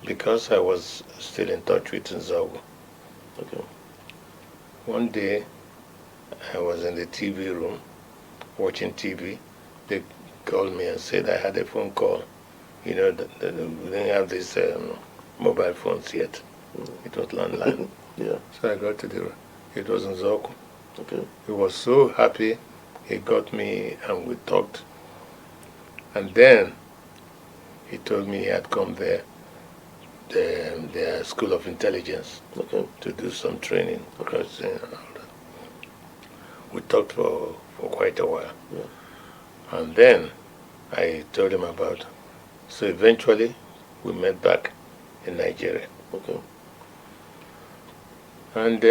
because I was still in touch with Nzogu, one day I was in the TV room watching TV. They called me and said I had a phone call. You know, we didn't have these mobile phones yet. It was landline. So I got to the room. It was Nzogu. He was so happy. He got me and we talked. And then he told me he had come there, the School of Intelligence, to do some training. We talked for quite a while. And then I told him about. So eventually we met back in Nigeria. And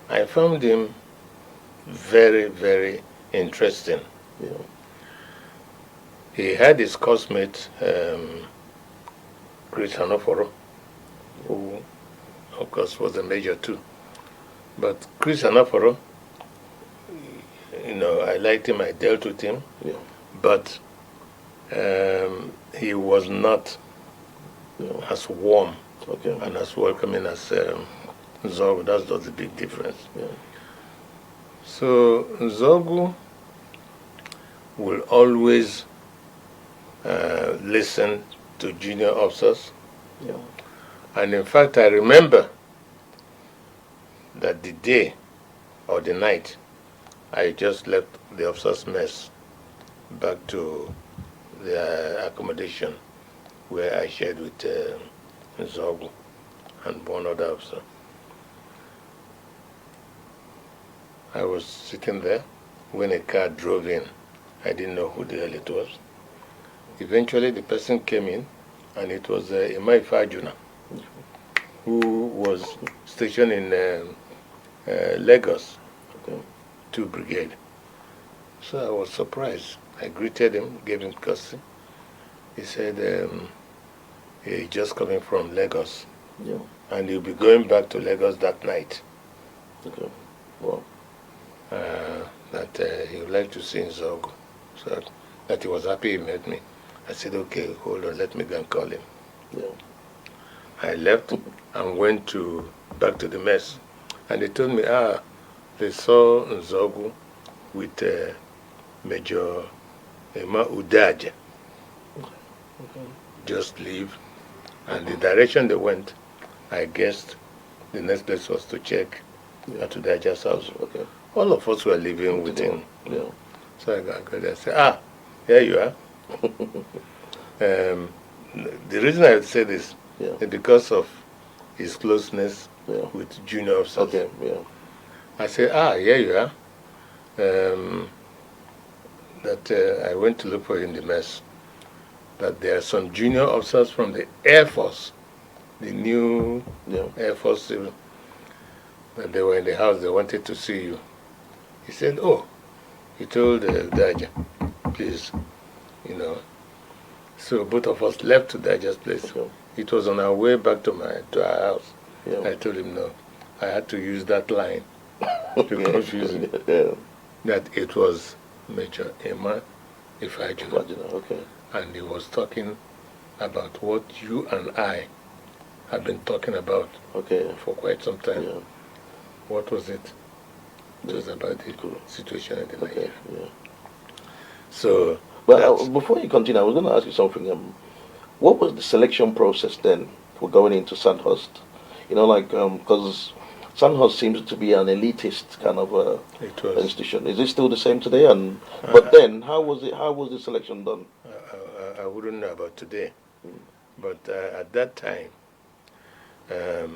I found him very, very interesting. He had his coursemate, Chris Hanoforo, who, of course, was a major too. But Chris Hanoforo, you know, I liked him, I dealt with him, but he was not as warm and as welcoming as Nzogu. That's the big difference. So Nzogu will always listen to junior officers. And in fact, I remember that the day or the night I just left the officers' mess back to the accommodation where I shared with Nzogu and one other officer. I was sitting there when a car drove in. I didn't know who the hell it was. Eventually the person came in, and it was Imai Fajuna, who was stationed in Lagos, 2 Brigade. So I was surprised. I greeted him, gave him courtesy. He said he's just coming from Lagos, and he'll be going back to Lagos that night. That he would like to see Nzogu. So that he was happy he met me. I said, okay, hold on, let me go and call him. I left and went back to the mess. And they told me, they saw Nzogu with Major Emma Udaja. Just leave. And the direction they went, I guessed the next place was to check at Udaja's house. All of us were living with him. So I got there and said, here you are. The reason I would say this is because of his closeness with junior officers. I said, here you are. That I went to look for you in the mess. That there are some junior officers from the Air Force, the new Air Force civil, that they were in the house, they wanted to see you. He said, he told Daja, please, So both of us left to digest place. Okay. It was on our way back to our house. Yeah. I told him no. I had to use that line to confuse him. Yeah. That it was Major Emma Ifajuna. Okay. And he was talking about what you and I have been talking about Okay. for quite some time. Yeah. What was it? It was about the situation in the Okay. Nigeria. Yeah. So, But before you continue, I was going to ask you something. What was the selection process then for going into Sandhurst? You know, like, because Sandhurst seems to be an elitist kind of it was. institution. Is it still the same today? And but then, how was it? How was the selection done? I wouldn't know about today, but at that time, the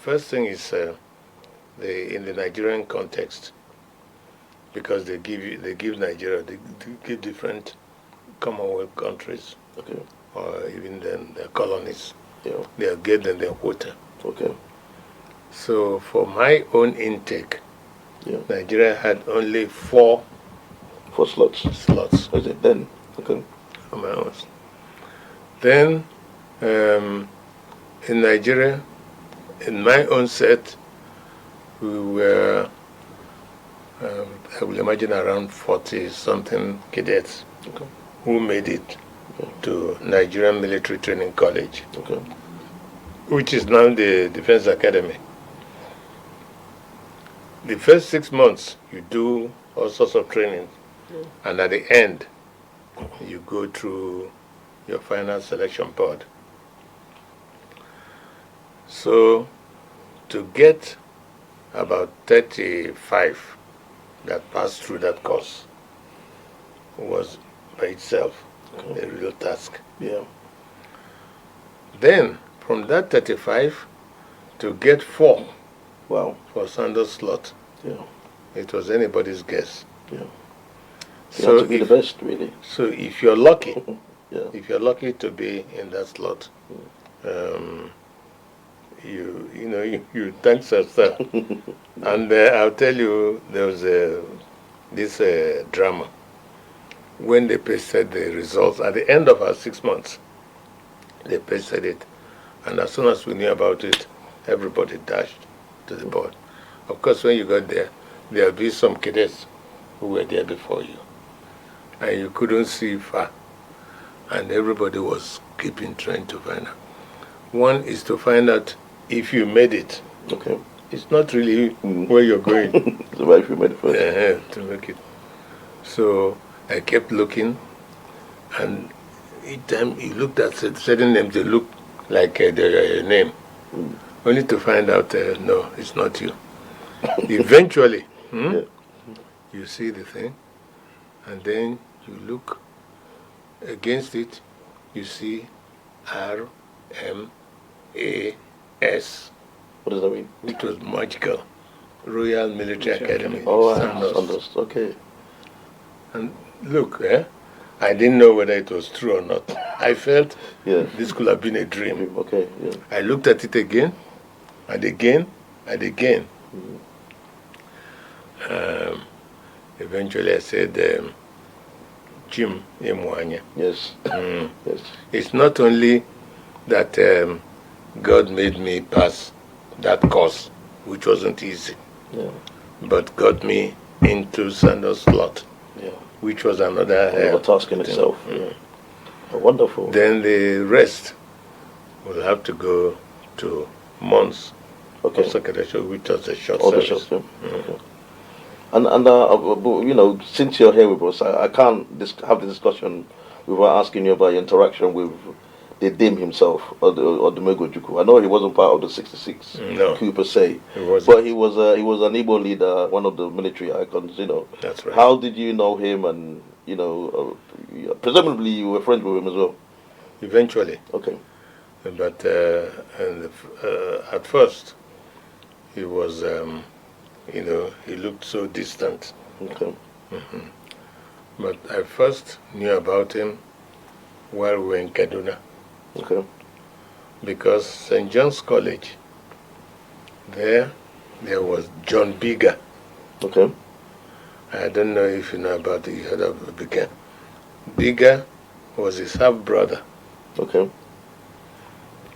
first thing is in the Nigerian context, because they give Nigeria, they give different Commonwealth countries, Okay. or even then their colonies, Yeah. they give them their quota. Okay. So for my own intake, Yeah. Nigeria had only 4 For slots. slots Is it then? Okay. for my own. Then in Nigeria, in my own set, we were, I will imagine, around 40-something cadets Okay. who made it to Nigerian Military Training College, Okay. which is now the Defense Academy. The first 6 months, you do all sorts of training, and at the end, you go through your final selection pod. So, to get about 35 that passed through that course was by itself a real task. Yeah. Then, from that 35, to get 4 Wow. for Sanders slot, Yeah. it was anybody's guess. Yeah. You have to be the if, best, really. so if you're lucky, Yeah. if you're lucky to be in that slot, you thank yourself. And I'll tell you, there was this drama when they pasted the results at the end of our 6 months. They pasted it, and as soon as we knew about it, everybody dashed to the board. Of course, when you got there, there'll be some cadets who were there before you, and you couldn't see far, and everybody was trying to find out. One is to find out if you made it. Okay. It's not really where you're going So if you made it first. to make it. So I kept looking, and each time you looked at certain names, they looked like their name, only to find out, no, it's not you. Eventually, you see the thing, and then you look against it, you see RMAS. What does that mean? It was magical. Royal Military Academy. Oh, Sandhurst. Sandhurst. Okay. And look, I didn't know whether it was true or not. I felt this could have been a dream. Okay. Yeah. I looked at it again, and again, and again. Eventually I said, Jim Emwanya. Yes. Yes. It's not only that God made me pass that course, which wasn't easy, Yeah. but got me into Sanders slot, Yeah. which was another A task in itself. Yeah. Oh, wonderful. Then the rest will have to go to months Okay. of secretariat, which was a short All the service. shots. Yeah. Okay. And since you're here with us, I can't have the discussion without asking you about your interaction with the Dim himself, or the Megojuku. I know he wasn't part of the '66 No. coup per se, It wasn't. but he was an Igbo leader, one of the military icons. That's right. How did you know him? And presumably you were friends with him as well. Eventually. Okay. But at first, he was, he looked so distant. Okay. But I first knew about him while we were in Kaduna, Okay. because St. John's College, there was John Bigger. Okay. I don't know if you know about the head of Bigger. Bigger was his half-brother. Okay.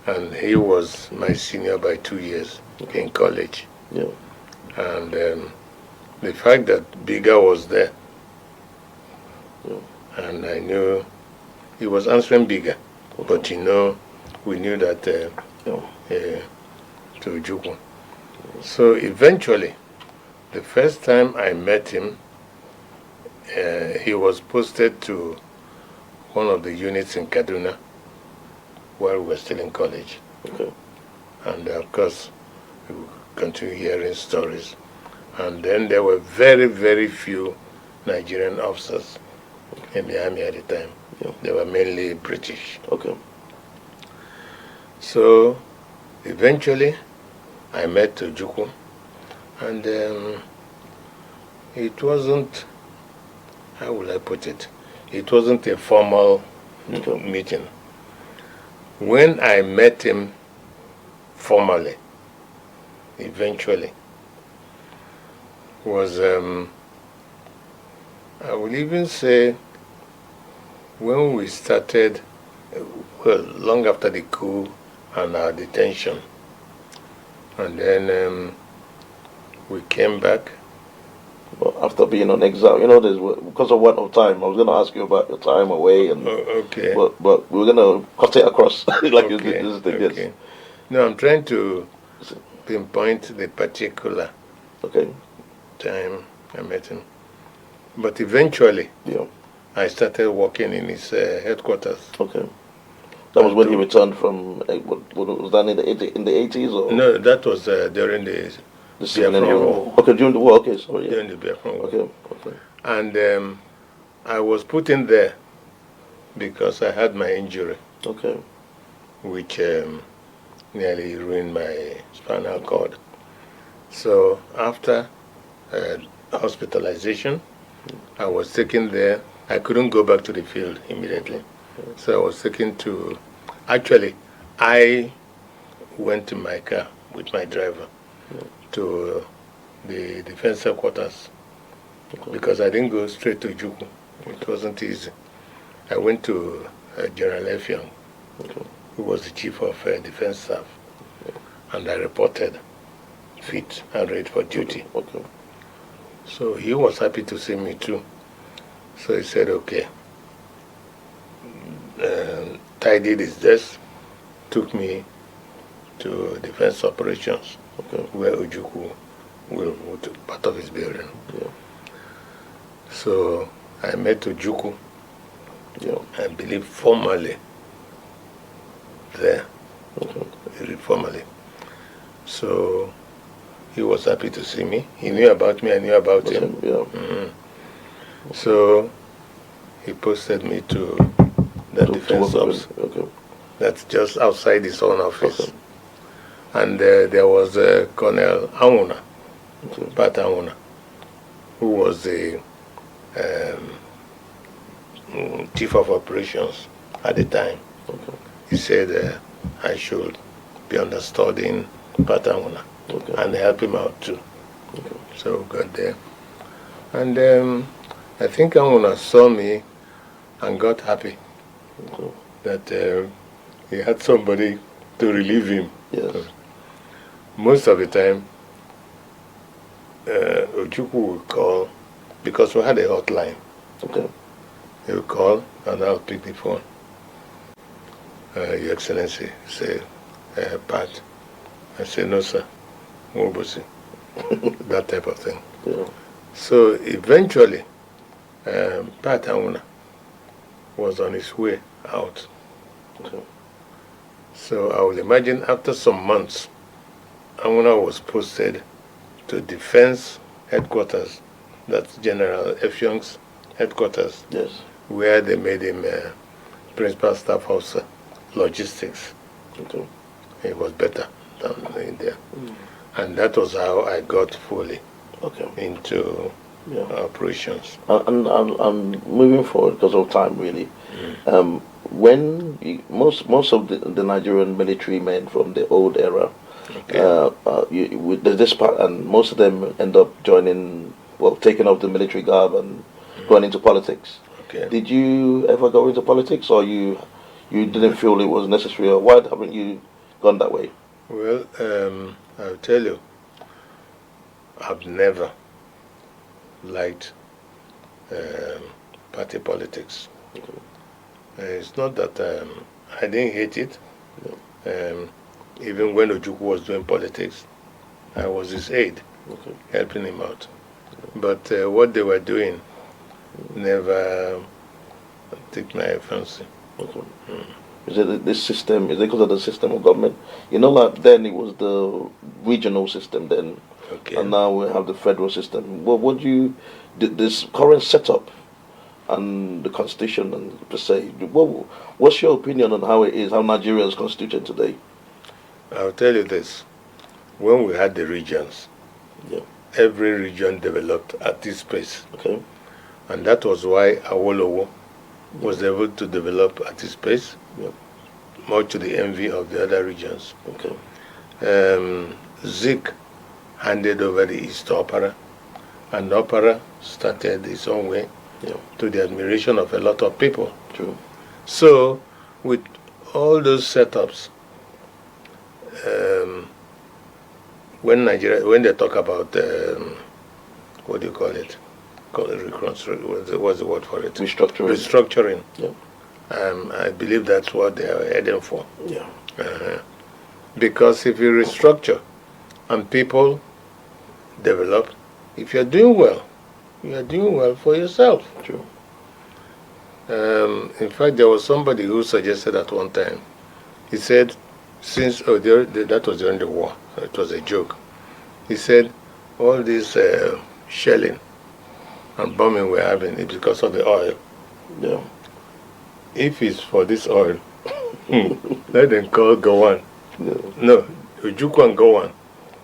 And he was my senior by 2 years in college. Yeah. And the fact that Bigger was there, and I knew he was answering Bigger, but we knew that to Ojukwu. So eventually, the first time I met him, he was posted to one of the units in Kaduna while we were still in college. Okay. And of course, we continue hearing stories. And then there were very, very few Nigerian officers in the army at the time. Yeah. They were mainly British. Okay. So eventually, I met Ojukwu, and it wasn't, how will I put it? It wasn't a formal meeting. When I met him formally, eventually, was, I will even say, when we started, well, long after the coup and our detention, and then we came back. Well, after being on exile, because of want of time, I was going to ask you about your time away, and okay. But we we're going to cut it across, like Okay. this thing. Okay. Yes. No, I'm trying to pinpoint the particular Okay. time I met him. But eventually, Yeah. I started working in his headquarters. Okay. That was when he returned from. What was that in the 80s or? No, that was during the civilian Biafran era. War. Okay, during the war. Okay, sorry. Yeah. During the Biafran War. Okay. Okay. And I was put in there because I had my injury, Okay. which nearly ruined my spinal cord. So after hospitalization, I was taken there. I couldn't go back to the field immediately. So I was taken to, actually, I went in my car with my driver to the defense headquarters because I didn't go straight to Ojukwu. It wasn't easy. I went to General Effiong, who was the chief of defense staff, and I reported fit and ready for duty. Okay. So he was happy to see me too. So he said, okay. Tidied his desk, took me to defense operations, where Ojukwu will part of his building. Yeah. So I met Ojukwu, Yeah. I believe formally there, formally. So he was happy to see me. He knew about me, I knew about him. Yeah. So he posted me to the defense office. Okay. That's just outside his own office. Okay. And there was Colonel Anwuna, Pat Anwuna, who was the chief of operations at the time. Okay. He said I should be understudying Pat Anwuna and help him out too. Okay. So we got there. And I think Anwuna saw me and got happy that he had somebody to relieve him. Yes. Most of the time, Ojukwu would call, because we had a hotline. Okay. He would call and I'll pick the phone. Your Excellency, say, Pat. I say, no sir, Nwobosi. That type of thing. Yeah. So eventually, Pat Anwuna was on his way out. Okay. So I will imagine after some months, Anwuna was posted to defense headquarters, that's General Effiong's headquarters, Yes. where they made him principal staff officer, logistics. Okay. He was better than in there. And that was how I got fully into operations. And moving forward, because of time, really, when most of the Nigerian military men from the old era, there's this part, and most of them end up joining, taking up the military garb and going into politics. Okay. Did you ever go into politics, or you didn't feel it was necessary, or why haven't you gone that way? Well, I'll tell you, I've never liked party politics. Okay. It's not that I didn't hate it. Even when Ojukwu was doing politics, I was his aide, Okay. helping him out. But what they were doing never took my fancy. Okay. Is it this system? Is it because of the system of government? You know, like then it was the regional system then, Okay. and now we have the federal system. What do you this current setup and the constitution and per se? What's your opinion on how it is? How Nigeria is constituted today? I'll tell you this. When we had the regions, Yeah. every region developed at its pace. Okay. And that was why Awolowo was able to develop at his pace, Yep. much to the envy of the other regions. Okay. Zik handed over the East Opera, and Opera started its own way, Yeah. to the admiration of a lot of people. True. So, with all those setups, when they talk about what do you call it? What's the word for it? Restructuring. Restructuring. Yeah. I believe that's what they are heading for. Yeah. Because if you restructure and people develop, if you're doing well, you are doing well for yourself. True. In fact, there was somebody who suggested at one time, he said, that was during the war, it was a joke. He said, all this shelling and bombing we're having is because of the oil. Yeah. If it's for this oil, let them call Gowan. Yeah. No, Ojukwu and Gowan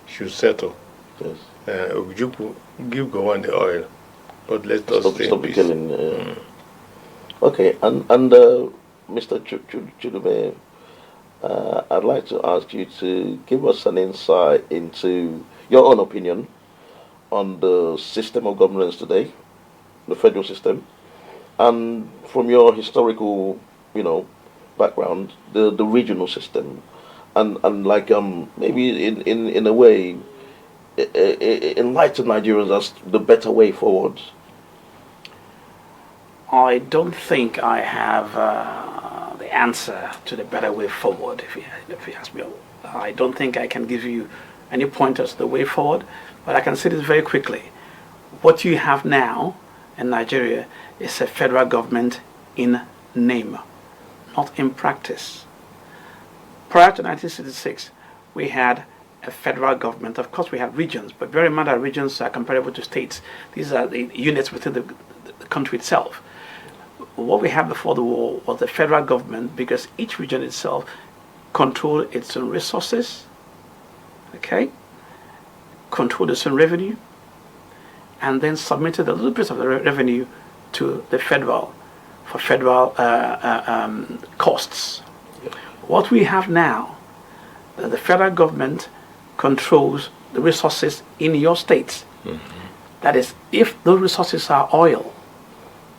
should settle. Yes. Ojukwu, give Gowan the oil, but let us stay in Stop peace. killing. Okay, and Mr. Chudume, I'd like to ask you to give us an insight into your own opinion on the system of governance today, the federal system, and from your historical, background, the regional system, and like maybe in a way, enlighten Nigerians as the better way forward. I don't think I have the answer to the better way forward, if you ask me. I don't think I can give you any pointers to the way forward, but I can say this very quickly. What you have now in Nigeria is a federal government in name, not in practice. Prior to 1966, we had a federal government. Of course, we had regions, but bear in mind that regions are comparable to states. These are the units within the country itself. What we had before the war was the federal government, because each region itself controlled its own resources, controlled its own revenue, and then submitted a little bit of the revenue to the federal for federal costs. What we have now, the federal government controls the resources in your states. That is, if those resources are oil,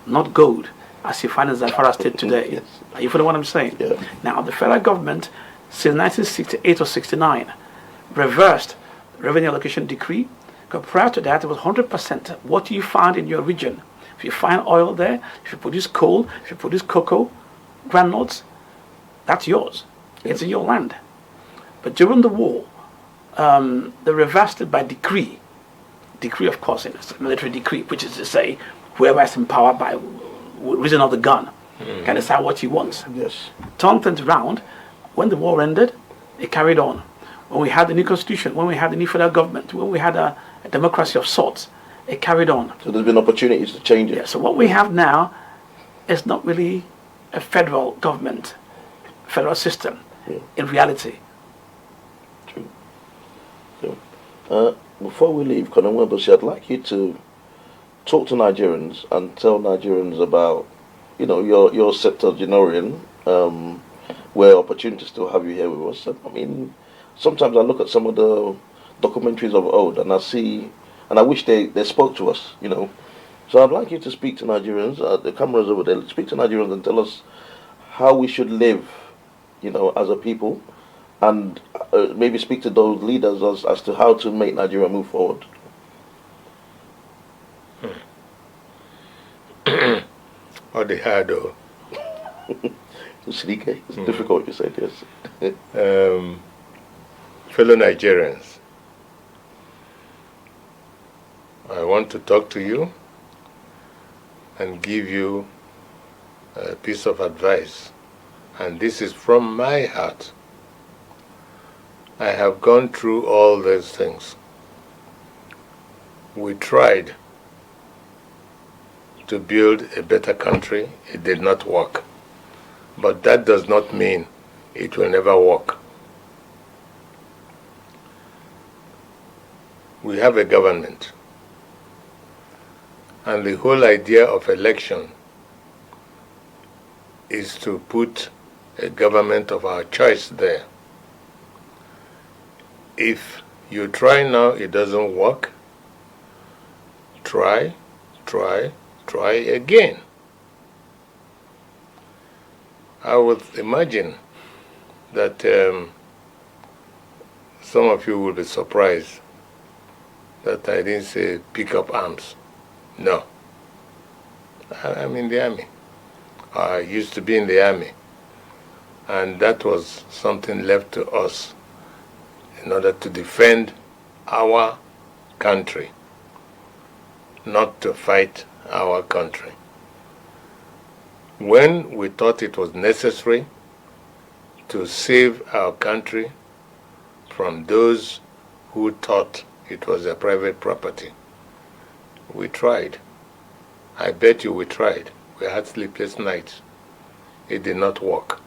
not gold, as you find in Zamfara State today. Yes. Are you following what I'm saying? Yeah. Now, the federal government, since 1968 or 69, reversed the revenue allocation decree. Because prior to that, it was 100% what you find in your region. If you find oil there, if you produce coal, if you produce cocoa, granules, that's yours. It's in your land. But during the war, they reversed it by decree. Decree, of course, it's a military decree, which is to say, whoever is in power by reason of the gun can decide what he wants. Yes. Turn things around. When the war ended, it carried on. When we had the new constitution, when we had the new federal government, when we had a democracy of sorts, it carried on. So there's been opportunities to change it. Yeah, so what we have now is not really a federal government, federal system, in reality. True. So, before we leave, Nwobosi, I'd like you to talk to Nigerians and tell Nigerians about, your septuagenarian, where opportunities still have you here with us. I mean, sometimes I look at some of the documentaries of old and I see, and I wish they spoke to us, So I'd like you to speak to Nigerians. The cameras over there. Speak to Nigerians and tell us how we should live, as a people, and maybe speak to those leaders as to how to make Nigeria move forward. Or the hard though. It's difficult, you said, yes. Fellow Nigerians, I want to talk to you and give you a piece of advice, and this is from my heart. I have gone through all those things. We tried to build a better country. It did not work. But that does not mean it will never work. We have a government, and the whole idea of election is to put a government of our choice there. If you try now, it doesn't work, try again. I would imagine that some of you will be surprised that I didn't say pick up arms. No. I'm in the army. I used to be in the army. And that was something left to us in order to defend our country, not to fight our country. When we thought it was necessary to save our country from those who thought it was their private property, we tried. I bet you we tried. We had sleepless nights. It did not work.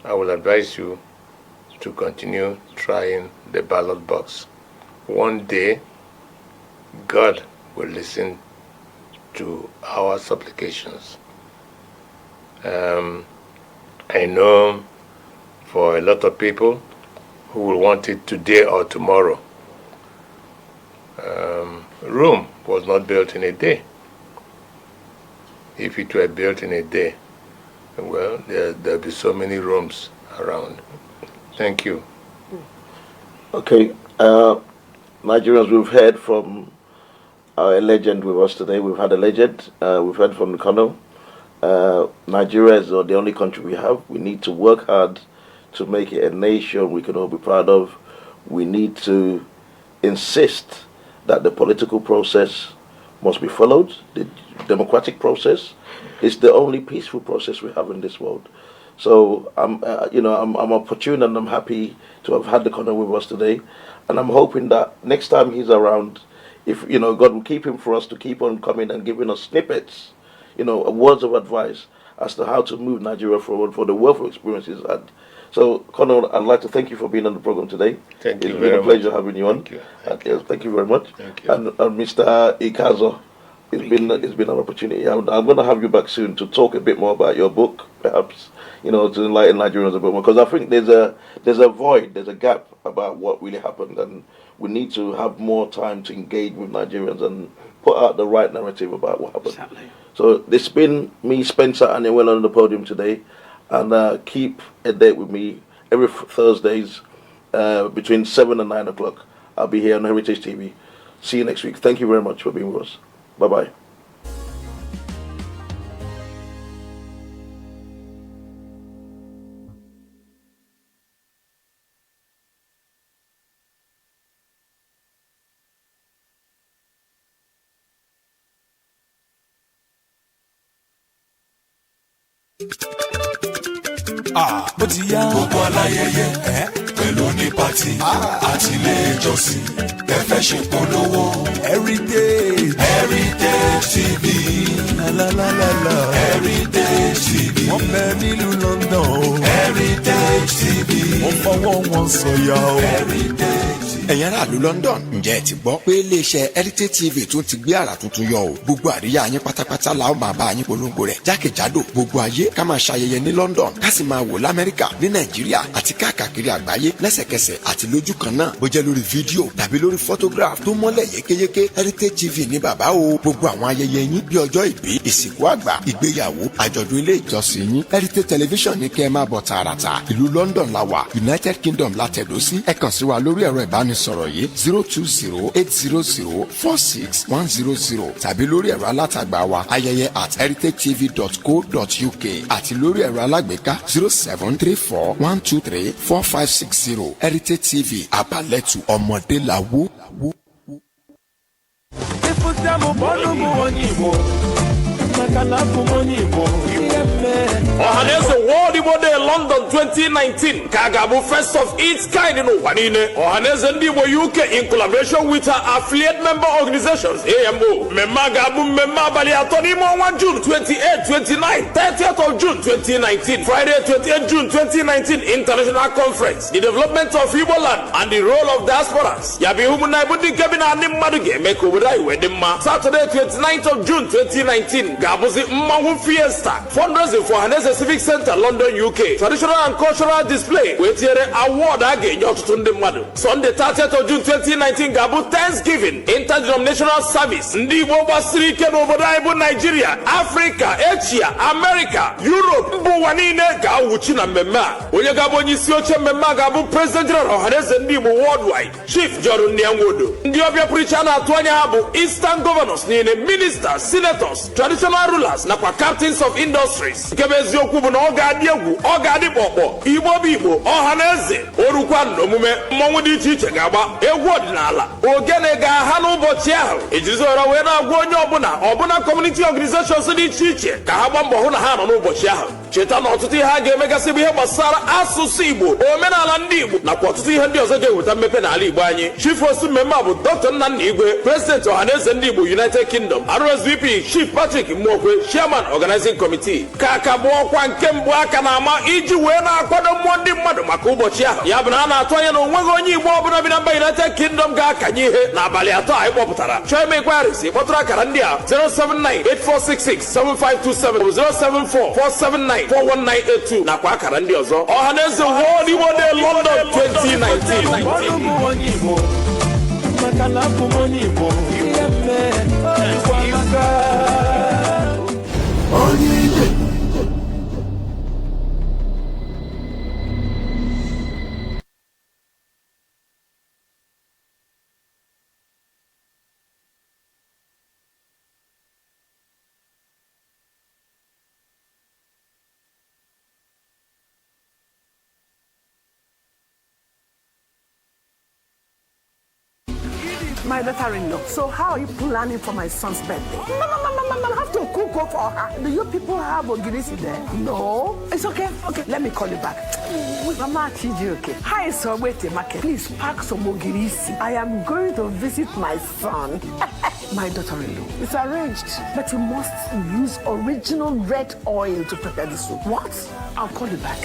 I will advise you to continue trying the ballot box. One day, God will listen to our supplications. I know for a lot of people who will want it today or tomorrow. Rome was not built in a day. If it were built in a day, well, there'll be so many rooms around. Thank you. Okay, Nigerians, we've heard from a legend with us today. We've had a legend. We've heard from the colonel. Nigeria is the only country we have. We need to work hard to make it a nation we can all be proud of. We need to insist that the political process must be followed. The democratic process is the only peaceful process we have in this world. So I'm opportune and I'm happy to have had the colonel with us today, and I'm hoping that next time he's around, if God will keep him for us to keep on coming and giving us snippets, words of advice as to how to move Nigeria forward for the wealth of experiences he's had. So, Colonel, I'd like to thank you for being on the program today. Thank you. It's been a pleasure having you on. Thank you. Thank you very much. Thank you. And Mr. Ikazo, it's been an opportunity. I'm going to have you back soon to talk a bit more about your book, perhaps, to enlighten Nigerians a bit more, because I think there's a void, there's a gap about what really happened, and we need to have more time to engage with Nigerians and put out the right narrative about what happened. Exactly. So this has been me, Spencer, and Ewell on the podium today, and keep a date with me every Thursdays between 7 and 9 o'clock. I'll be here on Heritage TV. See you next week. Thank you very much for being with us. Bye-bye. Ó ti yá gbogbo aláyẹyẹ pẹ̀lú ní pàtì àti ilé ìjọsìn ẹ fẹ́ ṣe polówó. Heritage TV Heritage TV wọ́n bẹ nílùú London o. Heritage TV wọ́n fọwọ́ wọn sọ̀yà o. Heritage TV. ẹ̀yin aráàlú London ǹjẹ́ ẹ ti gbọ́ pé iléeṣẹ́ Heritage TV tún ti gbé àrà tuntun yọ o gbogbo àríyá yín pátápátá la ó máa bá yín polongo rẹ̀ jákèjádò gbogbo ayé ká máa ṣayẹyẹ ní London ká sì máa wò l'Amẹ́ríkà ní Nàìjíríà àti káàkiri àgbáyé lẹ́sẹ̀kẹsẹ̀ àti lójú kan náà bó jẹ́ lórí fídíò tàbí lórí photograph tó mọ́lẹ̀ yékéyéké Heritage TV ní bàbá o gbogbo àwọn ayẹyẹ yín bí ọjọ́ ìbí ìsìnkú àgbà ìgbéyàwó àjọ̀dún ilé ìjọsìn yín Heritage Television ní kẹ́ ẹ máa bọ̀ tààràtà ìlú London la wà United Kingdom la tẹ̀dó sí ẹ kàn sí wa lórí ẹ̀rọ ìbánisọ̀rọ̀ yìí 020-800-46100 tàbí lórí ẹ̀rọ alátagbà wa ayẹyẹ @heritagetv.co.uk àti lórí ẹ̀rọ alágbèéká 0734-123-4560 Heritage TV abalẹ́tù ọmọdé la wó. Ohanese World Igbo Day London 2019 Kagabu first of its kind in Wanine. Ohanese Igbo UK in collaboration with our affiliate member organizations AMO Memma Gabu Memma Baliatoni Mo June 28, 29, 30th of June 2019 Friday 28 June 2019 International Conference The Development of Igbo Land and the Role of Diasporas Yabi Humuna Budi Kebina Nimaduge Mekubudai Wedima Saturday 29th of June 2019 Gabuzi Mmahu Fiesta fundraising for Hanese Civic Center, London, UK. Traditional and cultural display with here award again. Sunday 30th of June 2019, Gabu Thanksgiving interdenominational service. Nwobosi Kenobodaibu Nigeria, Africa, Asia, America, Europe. Mbuwanine Gawuchina Mema. Oye Gabo Nisioche Mema Gabu President General of Hanese Ndibo Worldwide. Chief Jordan Nyangodo. Ndiobia preacher na Atwanya Habu Eastern Governors Nine Ministers, Senators, Traditional Rulers, na kwa Captains of Industries. Kebezi okubu na oga adiegu, oga adipokpo, Igbo Igbo, Ohaneze, Orukwando mume, mmọnwụ dị iche iche ga-agba egwu ọdịnala. Ogene ga-aha n'ụbọchị ahụ. Ejizora wee na-agwa onye ọbụna community organizations dị iche iche ka ha gba mbọ hụ na ha nọ n'ụbọchị ahụ. Cheta na ọtụtụ ihe ha ga-emegasị bụ ihe gbasara asụsụ Igbo, omenala ndị Igbo nakwa ọtụtụ ihe ndị ọzọ ga-eweta mmepe n'ala Igbo anyị. Chief osu mmemme a bụ Dr. Nnanna Igwe, President Ohaneze ndị Igbo United Kingdom, RSVP Chief Patrick Mwokwe, Chairman Organizing Committee. Ka aka bụ ọkwa nke mbụ aka na-ama iji wee na-akwado mmụọ ndị mmadụ maka ụbọchị ahụ. Ya bụ na a na-atụ anya na onweghị onye Igbo ọbụla bi na mba United Kingdom ga-akanye ihe n'abalị atọ anyị kpọpụtara. Chọọ ime inquiries kpọtụrụ akara ndị a 079-8466-7527 074-479-41982 nakwa akara ndị ọzọ. Ohaneze World Igbo Day London 2019. My daughter-in-law. So how are you planning for my son's birthday? I have to cook up for her. Do you people have ogirisi there? No. It's okay. Okay, let me call you back. Mama Chiji, okay. Hi, so wait a market. Please pack some ogirisi. I am going to visit my son. My daughter-in-law. It's arranged. But you must use original red oil to prepare the soup. What? I'll call you back.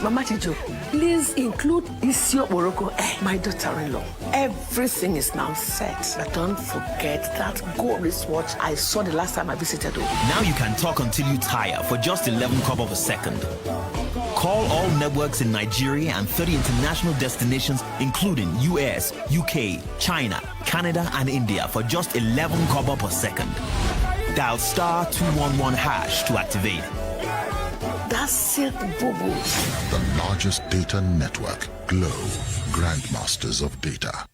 Mama Chijo, please include Isio Morocco. My daughter-in-law. Everything is now set. But don't forget that gold wristwatch I saw the last time I visited you. Now you can talk until you tire for just 11 kobo a second. Call all networks in Nigeria and 30 international destinations, including US, UK, China, Canada, and India for just 11 kobo per second. Dial *211# to activate. That's it, boo-boo. The largest data network, Glow, Grandmasters of Data.